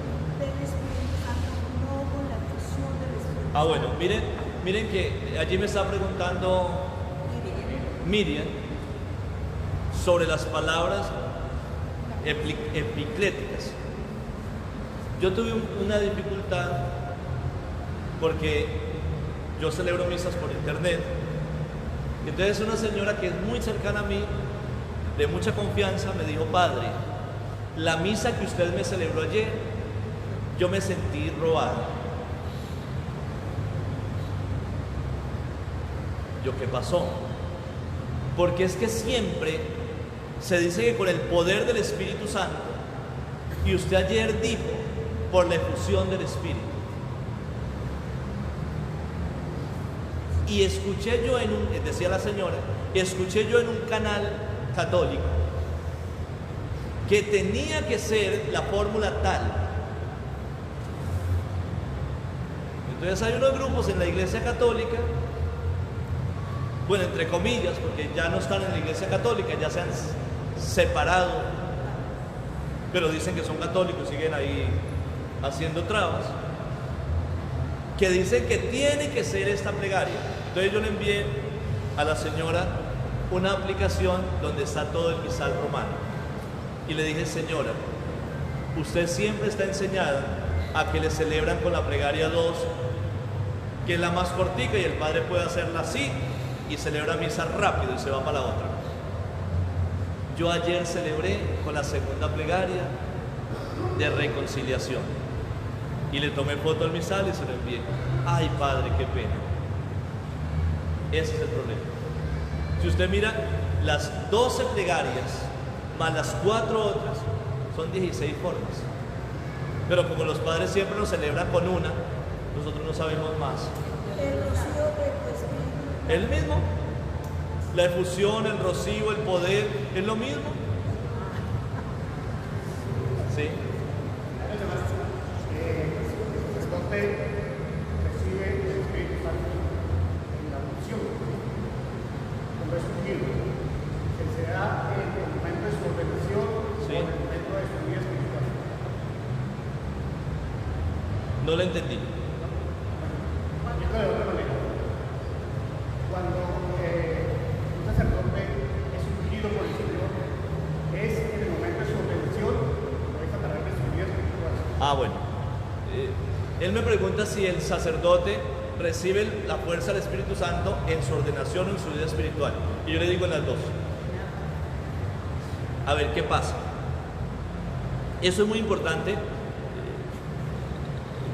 Espíritu Santo, no con la efusión del Espíritu Santo. Bueno, miren que allí me está preguntando Miriam sobre las palabras epicléticas. Yo tuve una dificultad porque yo celebro misas por internet. Entonces una señora que es muy cercana a mí, de mucha confianza, me dijo: padre, la misa que usted me celebró ayer, yo me sentí robada. Yo, ¿qué pasó? Porque es que siempre se dice que con el poder del Espíritu Santo, y usted ayer dijo por la efusión del Espíritu. Y escuché yo decía la señora, escuché yo en un canal católico que tenía que ser la fórmula tal. Entonces hay unos grupos en la Iglesia Católica, bueno, entre comillas, porque ya no están en la Iglesia Católica, ya se han separado, pero dicen que son católicos, siguen ahí haciendo trabas, que dicen que tiene que ser esta plegaria. Entonces yo le envié a la señora una aplicación donde está todo el misal romano y le dije: señora, usted siempre está enseñada a que le celebran con la plegaria 2, que es la más cortica y el padre puede hacerla así y celebra misa rápido y se va para la otra. Yo ayer celebré con la segunda plegaria de reconciliación y le tomé foto al misal y se lo envié. Ay, padre, qué pena. Ese es el problema. Si usted mira, las 12 plegarias más las 4 otras son 16 formas. Pero como los padres siempre nos celebran con una, nosotros no sabemos más. El rocío de tu espíritu. ¿Es el mismo? La efusión, el rocío, el poder, ¿es lo mismo? ¿Sí? El sacerdote recibe el Espíritu Santo en la unción, como es ungido, que se da en el momento de su ordenación, Sí. o en el momento de su vida espiritual. No lo entendí. Digo de otra manera, cuando un sacerdote es ungido por el Señor, es en el momento de su ordenación o es a través de su vida espiritual. Ah, bueno. Él me pregunta si el sacerdote recibe la fuerza del Espíritu Santo en su ordenación o en su vida espiritual. Y yo le digo en las dos. A ver, ¿qué pasa? Eso es muy importante,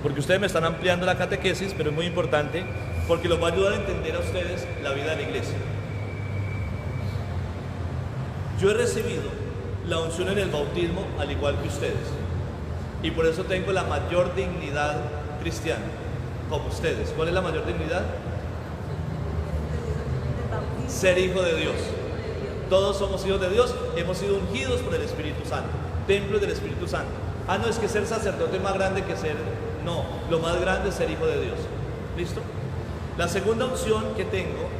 porque ustedes me están ampliando la catequesis, pero es muy importante porque los va a ayudar a entender a ustedes la vida de la iglesia. Yo he recibido la unción en el bautismo al igual que ustedes, y por eso tengo la mayor dignidad cristiana, como ustedes. ¿Cuál es la mayor dignidad? Ser hijo de Dios. Todos somos hijos de Dios, hemos sido ungidos por el Espíritu Santo, templos del Espíritu Santo. Ah, no, es que ser sacerdote es más grande que ser... No, lo más grande es ser hijo de Dios. ¿Listo? La segunda unción que tengo,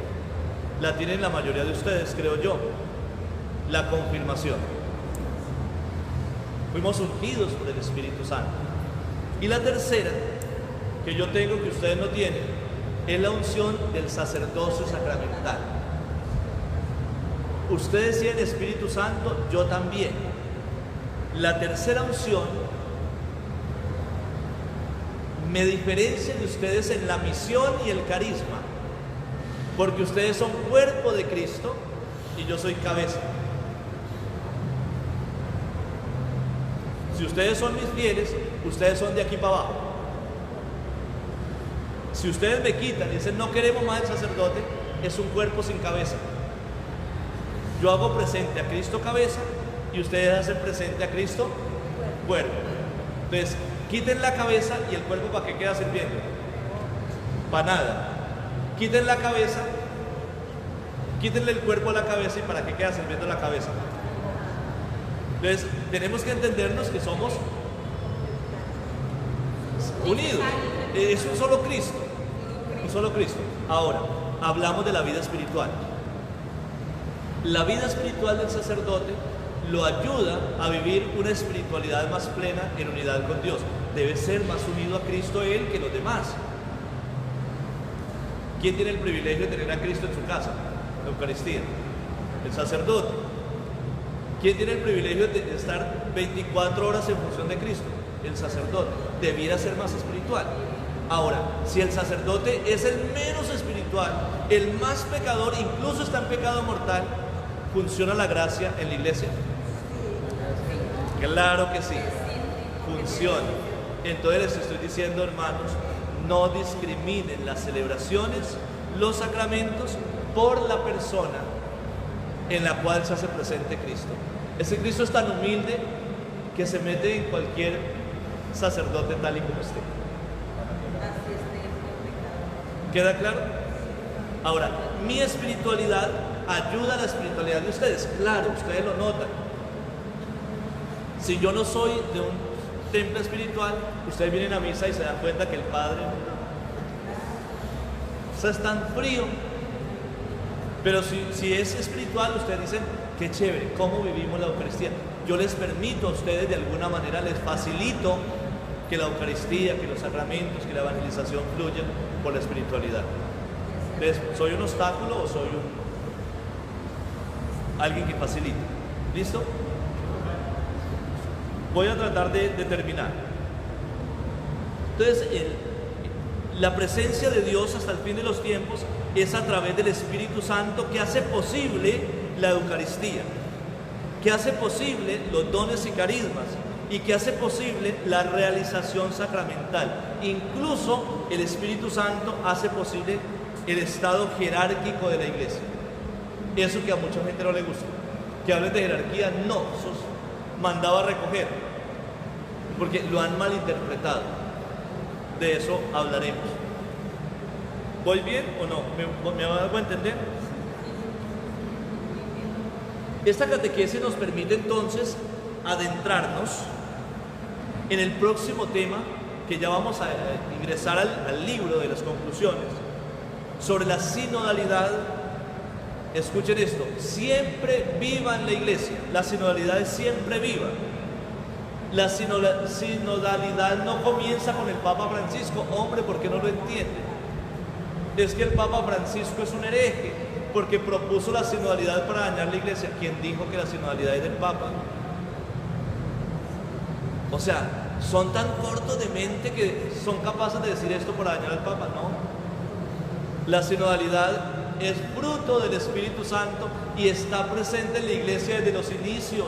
la tienen la mayoría de ustedes, creo yo, la confirmación. Fuimos ungidos por el Espíritu Santo. Y la tercera, que yo tengo que ustedes no tienen, es la unción del sacerdocio sacramental. Ustedes tienen Espíritu Santo, yo también. La tercera unción me diferencia de ustedes en la misión y el carisma, porque ustedes son cuerpo de Cristo y yo soy cabeza. Si ustedes son mis fieles, ustedes son de aquí para abajo. Si ustedes me quitan y dicen no queremos más el sacerdote, es un cuerpo sin cabeza. Yo hago presente a Cristo cabeza y ustedes hacen presente a Cristo cuerpo. Entonces, quiten la cabeza y el cuerpo, ¿para qué queda sirviendo? Para nada. Quiten la cabeza, quítenle el cuerpo a la cabeza y ¿para qué queda sirviendo la cabeza? Entonces, tenemos que entendernos que somos unidos. Es un solo Cristo. Un solo Cristo. Ahora, hablamos de la vida espiritual. La vida espiritual del sacerdote lo ayuda a vivir una espiritualidad más plena en unidad con Dios. Debe ser más unido a Cristo él que los demás. ¿Quién tiene el privilegio de tener a Cristo en su casa? La Eucaristía. El sacerdote. ¿Quién tiene el privilegio de estar 24 horas en función de Cristo? el sacerdote, debiera ser más espiritual. Ahora, si el sacerdote es el menos espiritual, el más pecador, incluso está en pecado mortal, ¿funciona la gracia en la iglesia? Claro que sí, funciona. Entonces les estoy diciendo, hermanos, no discriminen las celebraciones, los sacramentos, por la persona en la cual se hace presente Cristo. Ese Cristo es tan humilde que se mete en cualquier sacerdote tal y como esté. ¿Queda claro? Ahora, mi espiritualidad ayuda a la espiritualidad de ustedes. Claro, ustedes lo notan. Si yo no soy de un templo espiritual, ustedes vienen a misa y se dan cuenta que el Padre es tan frío. Pero si es espiritual, ustedes dicen, qué chévere, cómo vivimos la Eucaristía. Yo les permito a ustedes, de alguna manera, les facilito que la Eucaristía, que los sacramentos, que la evangelización fluyan por la espiritualidad. Entonces, ¿soy un obstáculo o soy alguien que facilita? ¿Listo? Voy a tratar de terminar. Entonces, la presencia de Dios hasta el fin de los tiempos es a través del Espíritu Santo, que hace posible la Eucaristía, que hace posible los dones y carismas, y que hace posible la realización sacramental. Incluso el Espíritu Santo hace posible el estado jerárquico de la iglesia. Eso que a mucha gente no le gusta. Que hablen de jerarquía, no, eso es mandado a recoger, porque lo han malinterpretado. De eso hablaremos. ¿Voy bien o no? ¿Me hago entender? Esta catequesis nos permite entonces adentrarnos en el próximo tema, que ya vamos a ingresar al libro de las conclusiones, sobre la sinodalidad. Escuchen esto: siempre viva en la iglesia, la sinodalidad es siempre viva. La sinodalidad no comienza con el Papa Francisco. Hombre, ¿por qué no lo entienden? Es que el Papa Francisco es un hereje, porque propuso la sinodalidad para dañar la iglesia. ¿Quién dijo que la sinodalidad es del Papa? O sea, son tan cortos de mente que son capaces de decir esto para dañar al Papa. No. La sinodalidad es fruto del Espíritu Santo y está presente en la iglesia desde los inicios.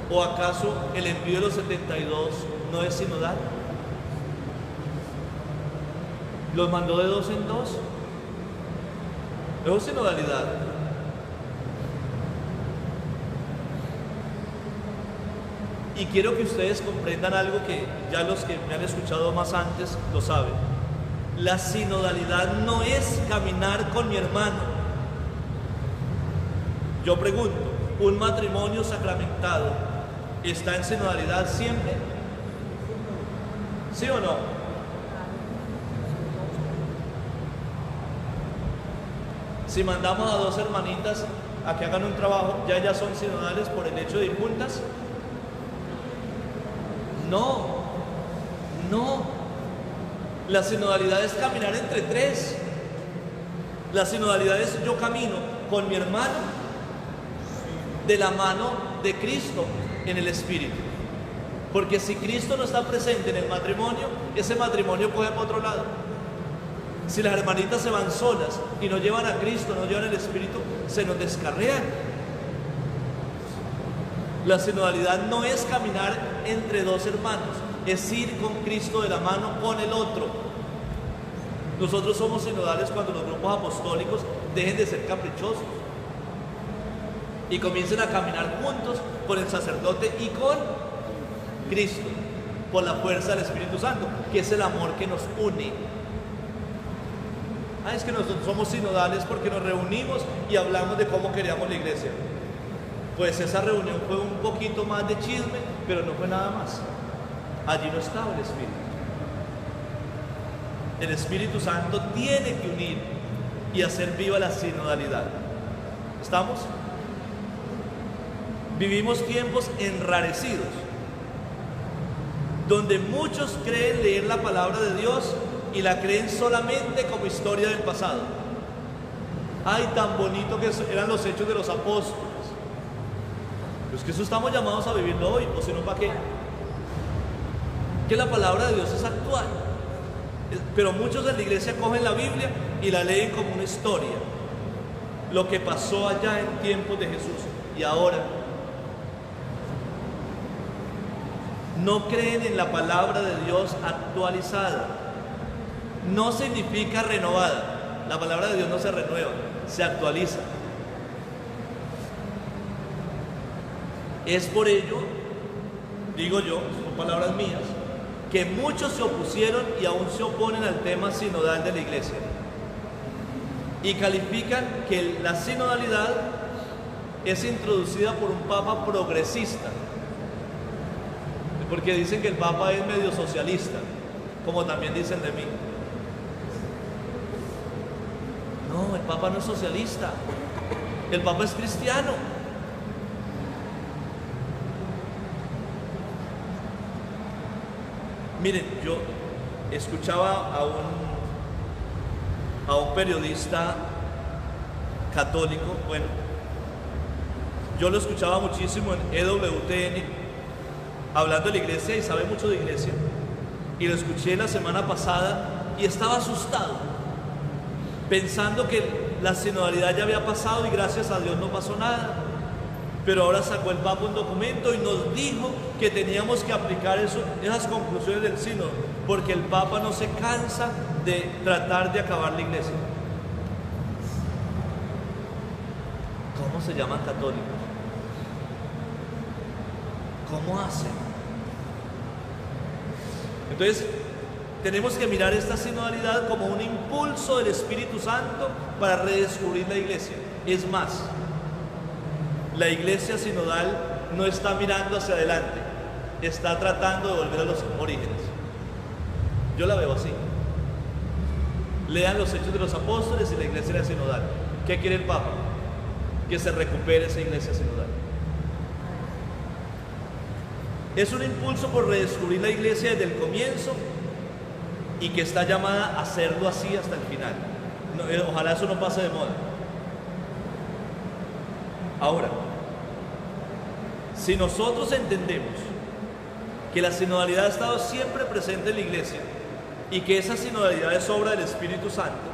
¿O acaso el envío de los 72 no es sinodal? ¿Los mandó de 2 en 2? Es sinodalidad. Y quiero que ustedes comprendan algo que ya los que me han escuchado más antes lo saben. La sinodalidad no es caminar con mi hermano. Yo pregunto, ¿un matrimonio sacramentado está en sinodalidad siempre? ¿Sí o no? Si mandamos a 2 hermanitas a que hagan un trabajo, ¿ya ellas son sinodales por el hecho de ir juntas? No, no. La sinodalidad es caminar entre 3. La sinodalidad es yo camino con mi hermano de la mano de Cristo en el Espíritu. Porque si Cristo no está presente en el matrimonio, ese matrimonio coge para otro lado. Si las hermanitas se van solas y no llevan a Cristo, no llevan el Espíritu, se nos descarrean. La sinodalidad no es caminar entre 2 hermanos, es ir con Cristo de la mano con el otro. Nosotros somos sinodales cuando los grupos apostólicos dejen de ser caprichosos y comiencen a caminar juntos con el sacerdote y con Cristo, por la fuerza del Espíritu Santo, que es el amor que nos une. Es que nosotros somos sinodales porque nos reunimos y hablamos de cómo queríamos la iglesia. Pues esa reunión fue un poquito más de chisme, pero no fue nada más. Allí no estaba el Espíritu. El Espíritu Santo tiene que unir y hacer viva la sinodalidad. ¿Estamos? Vivimos tiempos enrarecidos, donde muchos creen leer la palabra de Dios y la creen solamente como historia del pasado. Ay, tan bonito que eran los hechos de los apóstoles. Pues que eso estamos llamados a vivirlo hoy, o si no, ¿para qué? Que la palabra de Dios es actual. Pero muchos de la iglesia cogen la Biblia y la leen como una historia. Lo que pasó allá en tiempos de Jesús y ahora. No creen en la palabra de Dios actualizada. No significa renovada. La palabra de Dios no se renueva, se actualiza. Es por ello, digo yo, son palabras mías, que muchos se opusieron y aún se oponen al tema sinodal de la iglesia. Y califican que la sinodalidad es introducida por un papa progresista. Porque dicen que el papa es medio socialista, como también dicen de mí. No, el papa no es socialista. El papa es cristiano. Miren, yo escuchaba a un periodista católico, bueno, yo lo escuchaba muchísimo en EWTN, hablando de la iglesia y sabe mucho de iglesia, y lo escuché la semana pasada y estaba asustado, pensando que la sinodalidad ya había pasado y gracias a Dios no pasó nada. Pero ahora sacó el Papa un documento y nos dijo que teníamos que aplicar esas conclusiones del sínodo, porque el Papa no se cansa de tratar de acabar la iglesia. ¿Cómo se llaman católicos? ¿Cómo hacen? Entonces, tenemos que mirar esta sinodalidad como un impulso del Espíritu Santo para redescubrir la iglesia. Es más, la iglesia sinodal no está mirando hacia adelante, está tratando de volver a los orígenes. Yo la veo así. Lean los Hechos de los Apóstoles y la iglesia era sinodal. ¿Qué quiere el Papa? Que se recupere esa iglesia sinodal. Es un impulso por redescubrir la iglesia desde el comienzo y que está llamada a hacerlo así hasta el final. No, ojalá eso no pase de moda. Ahora, si nosotros entendemos que la sinodalidad ha estado siempre presente en la iglesia y que esa sinodalidad es obra del Espíritu Santo,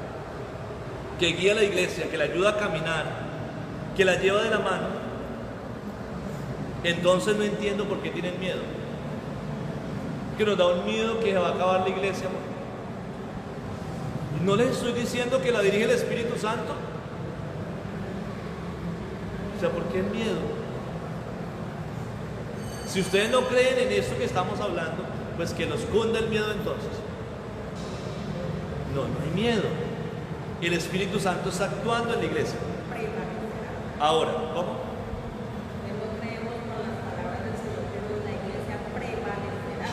que guía a la iglesia, que la ayuda a caminar, que la lleva de la mano, entonces no entiendo por qué tienen miedo. Que nos da un miedo que va a acabar la iglesia. No les estoy diciendo que la dirige el Espíritu Santo. O sea, ¿por qué el miedo? Si ustedes no creen en esto que estamos hablando, pues que nos cunda el miedo entonces. No hay miedo. El Espíritu Santo está actuando en la iglesia. Ahora, ¿cómo? No creemos con las palabras del Señor, pero la iglesia prevalecerá.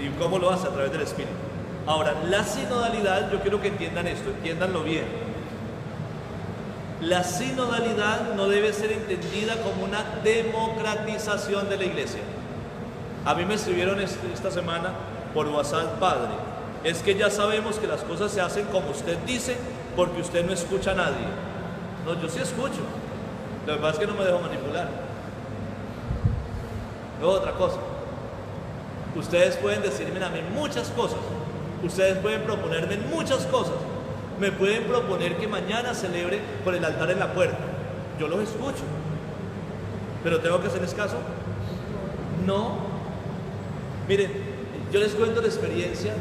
¿Y cómo lo hace? A través del Espíritu. Ahora, la sinodalidad, yo quiero que entiendan esto, entiéndanlo bien. La sinodalidad no debe ser entendida como una democratización de la iglesia. A mí me escribieron esta semana por WhatsApp: padre, es que ya sabemos que las cosas se hacen como usted dice porque usted no escucha a nadie. No, yo sí escucho. Lo que pasa es que no me dejo manipular. No, otra cosa. Ustedes pueden decirme a mí muchas cosas. Ustedes pueden proponerme muchas cosas. Me pueden proponer que mañana celebre con el altar en la puerta. Yo los escucho. ¿Pero tengo que hacerles caso? No. Miren, yo les cuento la experiencia.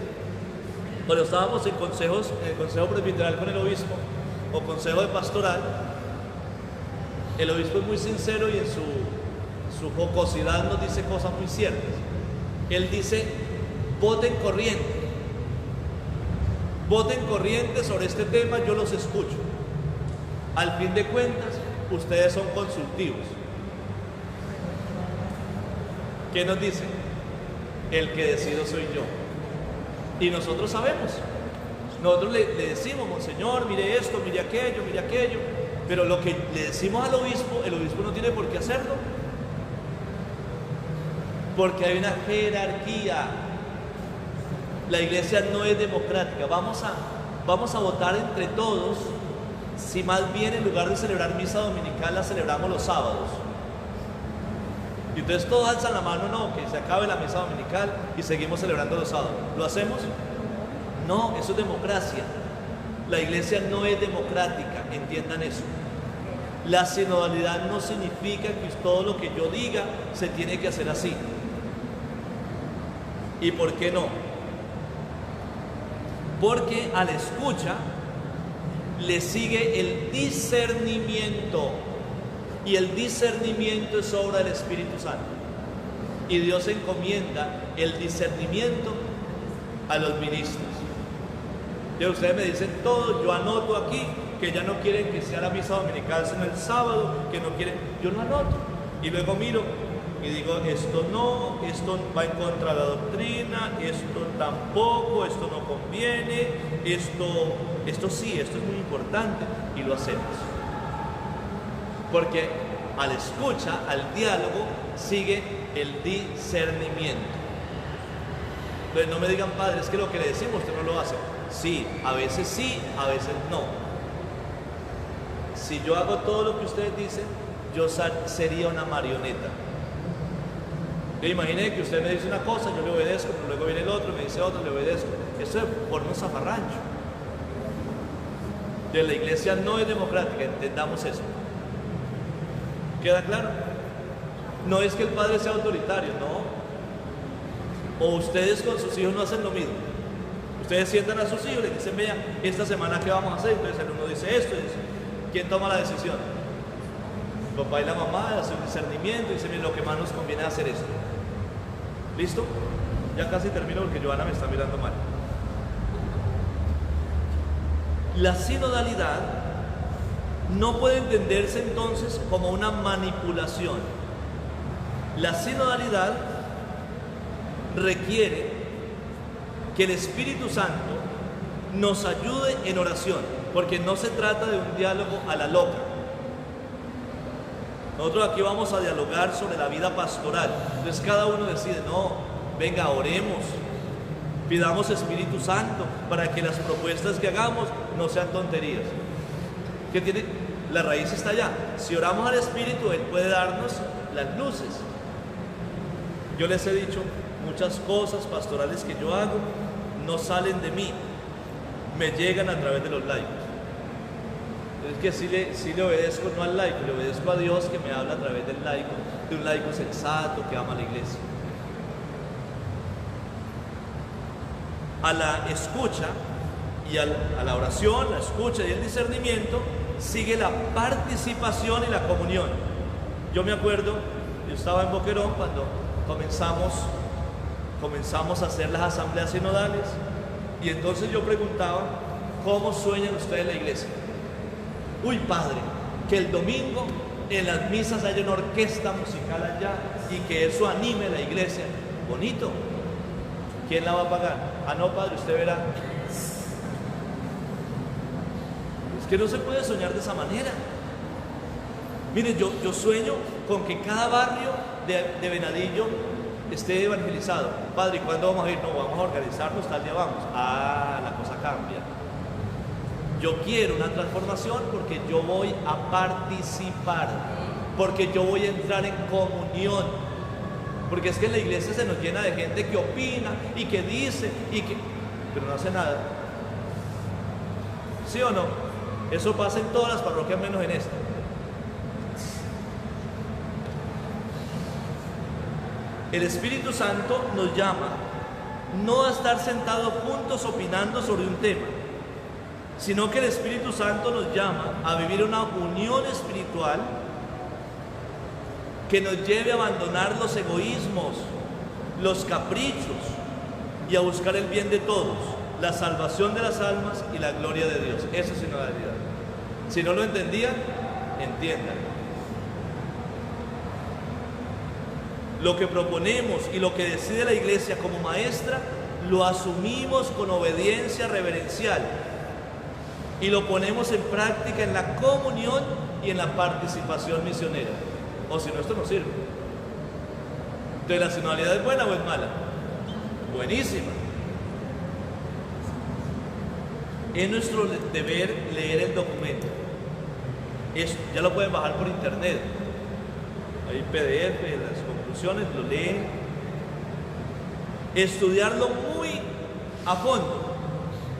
Cuando estábamos en el consejo presbiteral con el obispo, o consejo de pastoral, el obispo es muy sincero y en su jocosidad nos dice cosas muy ciertas. Él dice: voten corriente. Voten corriente sobre este tema, yo los escucho. Al fin de cuentas, ustedes son consultivos. ¿Qué nos dicen? El que decido soy yo. Y nosotros sabemos. Nosotros le decimos: monseñor, mire esto, mire aquello. Pero lo que le decimos al obispo, el obispo no tiene por qué hacerlo. Porque hay una jerarquía. La iglesia no es democrática. Vamos a votar entre todos si más bien en lugar de celebrar misa dominical la celebramos los sábados. Y entonces todos alzan la mano, no, que se acabe la misa dominical y seguimos celebrando los sábados. ¿Lo hacemos? No, eso es democracia. La iglesia no es democrática, entiendan eso. La sinodalidad no significa que todo lo que yo diga se tiene que hacer así. ¿Y por qué no? Porque a la escucha le sigue el discernimiento. Y el discernimiento es obra del Espíritu Santo. Y Dios encomienda el discernimiento a los ministros. Y ustedes me dicen todo, yo anoto aquí que ya no quieren que sea la misa dominical sino el sábado, que no quieren, yo lo anoto. Y luego miro y digo, esto no, esto va en contra de la doctrina, esto tampoco, esto no conviene, esto sí, esto es muy importante, y lo hacemos. Porque a la escucha, al diálogo, sigue el discernimiento. Entonces no me digan, padre, es que lo que le decimos usted no lo hace. Sí, a veces no. Si yo hago todo lo que ustedes dicen, yo sería una marioneta. Yo imaginé que usted me dice una cosa, yo le obedezco, pero luego viene el otro, me dice otro, le obedezco. Eso es por un zafarrancho. De la iglesia no es democrática, entendamos eso. ¿Queda claro? No es que el padre sea autoritario, no. O ustedes con sus hijos no hacen lo mismo. Ustedes sientan a sus hijos y les dicen, vean, esta semana qué vamos a hacer. Entonces el uno dice esto y dice, ¿quién toma la decisión? El papá y la mamá hacen un discernimiento y dicen, mira, lo que más nos conviene hacer esto. ¿Listo? Ya casi termino porque Joana me está mirando mal. La sinodalidad no puede entenderse entonces como una manipulación. La sinodalidad requiere que el Espíritu Santo nos ayude en oración, porque no se trata de un diálogo a la loca. Nosotros aquí vamos a dialogar sobre la vida pastoral. Entonces cada uno decide, no, venga, oremos, pidamos Espíritu Santo para que las propuestas que hagamos no sean tonterías. ¿Qué tiene? La raíz está allá. Si oramos al Espíritu, Él puede darnos las luces. Yo les he dicho, muchas cosas pastorales que yo hago no salen de mí, me llegan a través de los laicos. Es que sí le obedezco no al laico, le obedezco a Dios que me habla a través del laico, de un laico sensato que ama a la iglesia. A la escucha y a la oración, la escucha y el discernimiento sigue la participación y la comunión. Yo me acuerdo, yo estaba en Boquerón cuando comenzamos a hacer las asambleas sinodales y entonces yo preguntaba, ¿cómo sueñan ustedes la iglesia? Uy, padre, que el domingo en las misas haya una orquesta musical allá y que eso anime a la iglesia. Bonito. ¿Quién la va a pagar? Ah, no, padre, usted verá. Es que no se puede soñar de esa manera. Mire, yo sueño con que cada barrio de Venadillo esté evangelizado. Padre, ¿y cuándo vamos a ir? No, vamos a organizarnos, tal día vamos. Ah, la cosa cambia. Yo quiero una transformación porque yo voy a participar, porque yo voy a entrar en comunión. Porque es que en la iglesia se nos llena de gente que opina y que dice, pero no hace nada. ¿Sí o no? Eso pasa en todas las parroquias menos en esta. El Espíritu Santo nos llama no a estar sentados juntos opinando sobre un tema, sino que el Espíritu Santo nos llama a vivir una unión espiritual que nos lleve a abandonar los egoísmos, los caprichos y a buscar el bien de todos, la salvación de las almas y la gloria de Dios. Eso es sinodalidad. Si no lo entendían, entiendan. Lo que proponemos y lo que decide la iglesia como maestra, lo asumimos con obediencia reverencial y lo ponemos en práctica en la comunión y en la participación misionera. O si no, esto no sirve. Entonces, ¿la sinodalidad es buena o es mala? Buenísima. Es nuestro deber leer el documento. Ya lo pueden bajar por internet. hay PDF, las conclusiones, lo leen. Estudiarlo muy a fondo,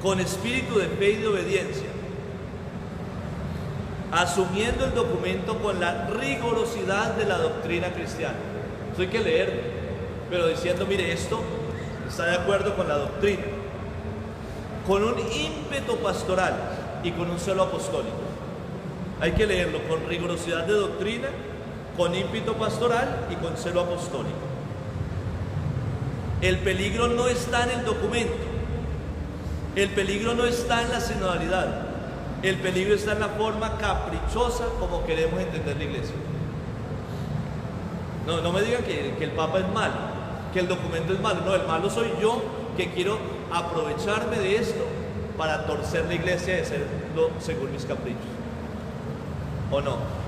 con espíritu de fe y de obediencia, asumiendo el documento con la rigurosidad de la doctrina cristiana. Eso hay que leerlo, pero diciendo, mire, esto está de acuerdo con la doctrina, con un ímpetu pastoral y con un celo apostólico. Hay que leerlo con rigurosidad de doctrina, con ímpetu pastoral y con celo apostólico. El peligro no está en el documento, el peligro no está en la sinodalidad, el peligro está en la forma caprichosa como queremos entender la iglesia. No me digan que el Papa es malo, que el documento es malo. No, el malo soy yo, que quiero aprovecharme de esto para torcer la iglesia y hacerlo según mis caprichos. ¿O no?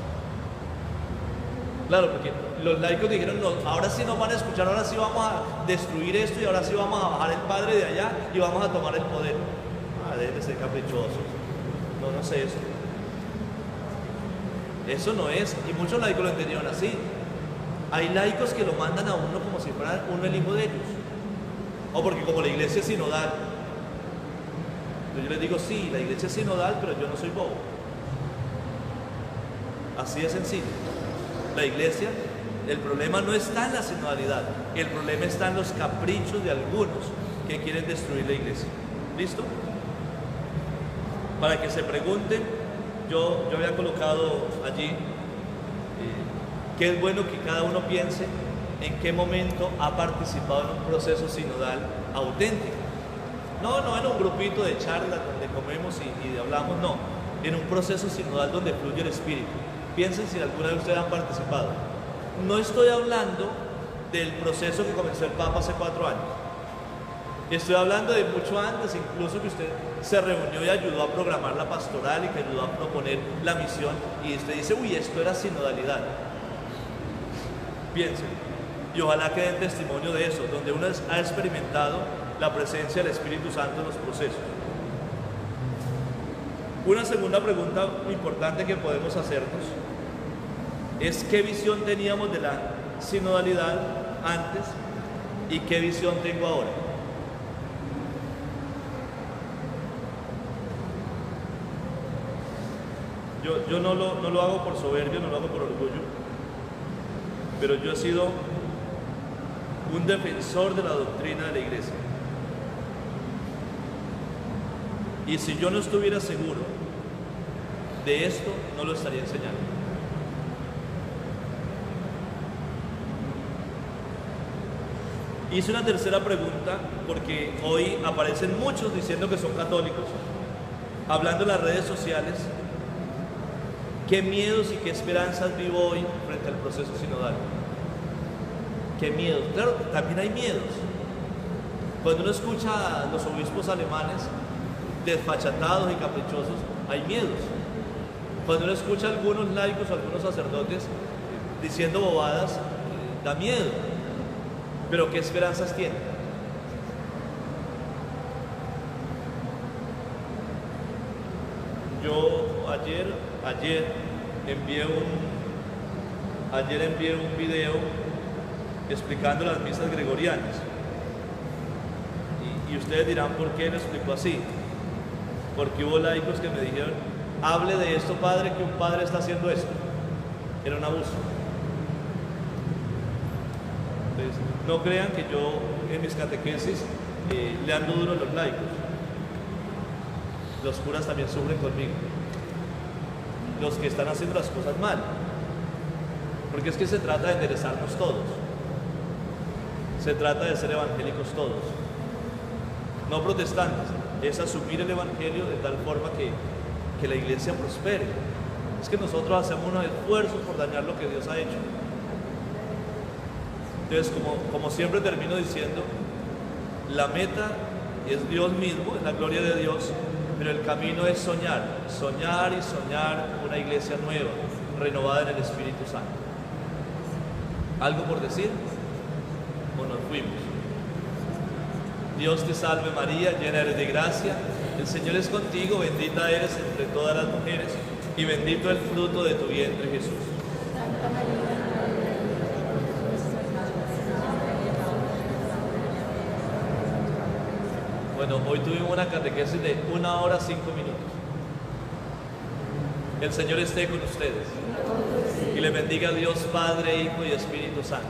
Claro, porque los laicos dijeron, no, ahora sí nos van a escuchar, ahora sí vamos a destruir esto y ahora sí vamos a bajar el padre de allá y vamos a tomar el poder. Dejen de ser caprichosos. No sé eso. Eso no es, y muchos laicos lo entendieron así. Hay laicos que lo mandan a uno como si fuera uno el hijo de ellos. O porque como la iglesia es sinodal. Yo les digo, sí, la iglesia es sinodal, pero yo no soy bobo. Así de sencillo. La iglesia, el problema no está en la sinodalidad, el problema está en los caprichos de algunos que quieren destruir la iglesia. ¿Listo? Para que se pregunten, yo había colocado allí que es bueno que cada uno piense en qué momento ha participado en un proceso sinodal auténtico. No en un grupito de charlas donde comemos y hablamos, no. En un proceso sinodal donde fluye el Espíritu. Piensen si alguna vez ustedes han participado. No estoy hablando del proceso que comenzó el Papa hace 4 años. Estoy hablando de mucho antes, incluso que usted se reunió y ayudó a programar la pastoral y que ayudó a proponer la misión. Y usted dice, uy, esto era sinodalidad. Piensen, y ojalá que den testimonio de eso, donde uno ha experimentado la presencia del Espíritu Santo en los procesos. Una segunda pregunta muy importante que podemos hacernos es qué visión teníamos de la sinodalidad antes y qué visión tengo ahora. Yo no lo hago por soberbia, no lo hago por orgullo, pero yo he sido un defensor de la doctrina de la iglesia. Y si yo no estuviera seguro de esto, no lo estaría enseñando. Hice una tercera pregunta porque hoy aparecen muchos diciendo que son católicos, hablando en las redes sociales. ¿Qué miedos y qué esperanzas vivo hoy frente al proceso sinodal? ¿Qué miedos? Claro, también hay miedos. Cuando uno escucha a los obispos alemanes desfachatados y caprichosos, hay miedos. Cuando uno escucha a algunos laicos o algunos sacerdotes diciendo bobadas, da miedo. Pero ¿qué esperanzas tienen? Yo ayer envié un video explicando las misas gregorianas. Y ustedes dirán, ¿por qué lo explicó así? Porque hubo laicos que me dijeron, hable de esto, padre, que un padre está haciendo esto. Era un abuso. Entonces, no crean que yo en mis catequesis le ando duro a los laicos. Los curas también sufren conmigo. Los que están haciendo las cosas mal. Porque es que se trata de enderezarnos todos. Se trata de ser evangélicos todos. No protestantes. Es asumir el evangelio de tal forma que la iglesia prospere. Es que nosotros hacemos unos esfuerzos por dañar lo que Dios ha hecho. Entonces, como siempre termino diciendo, la meta es Dios mismo, es la gloria de Dios, pero el camino es soñar y soñar una iglesia nueva, renovada en el Espíritu Santo. ¿Algo por decir? ¿O nos fuimos? Dios te salve María, llena eres de gracia, el Señor es contigo, bendita eres entre todas las mujeres, y bendito el fruto de tu vientre Jesús. Santa María, Bueno, hoy tuvimos una catequesis de 1 hora 5 minutos. El Señor esté con ustedes y les bendiga Dios Padre, Hijo y Espíritu Santo.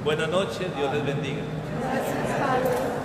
Buenas noches, Dios les bendiga. Gracias, Padre.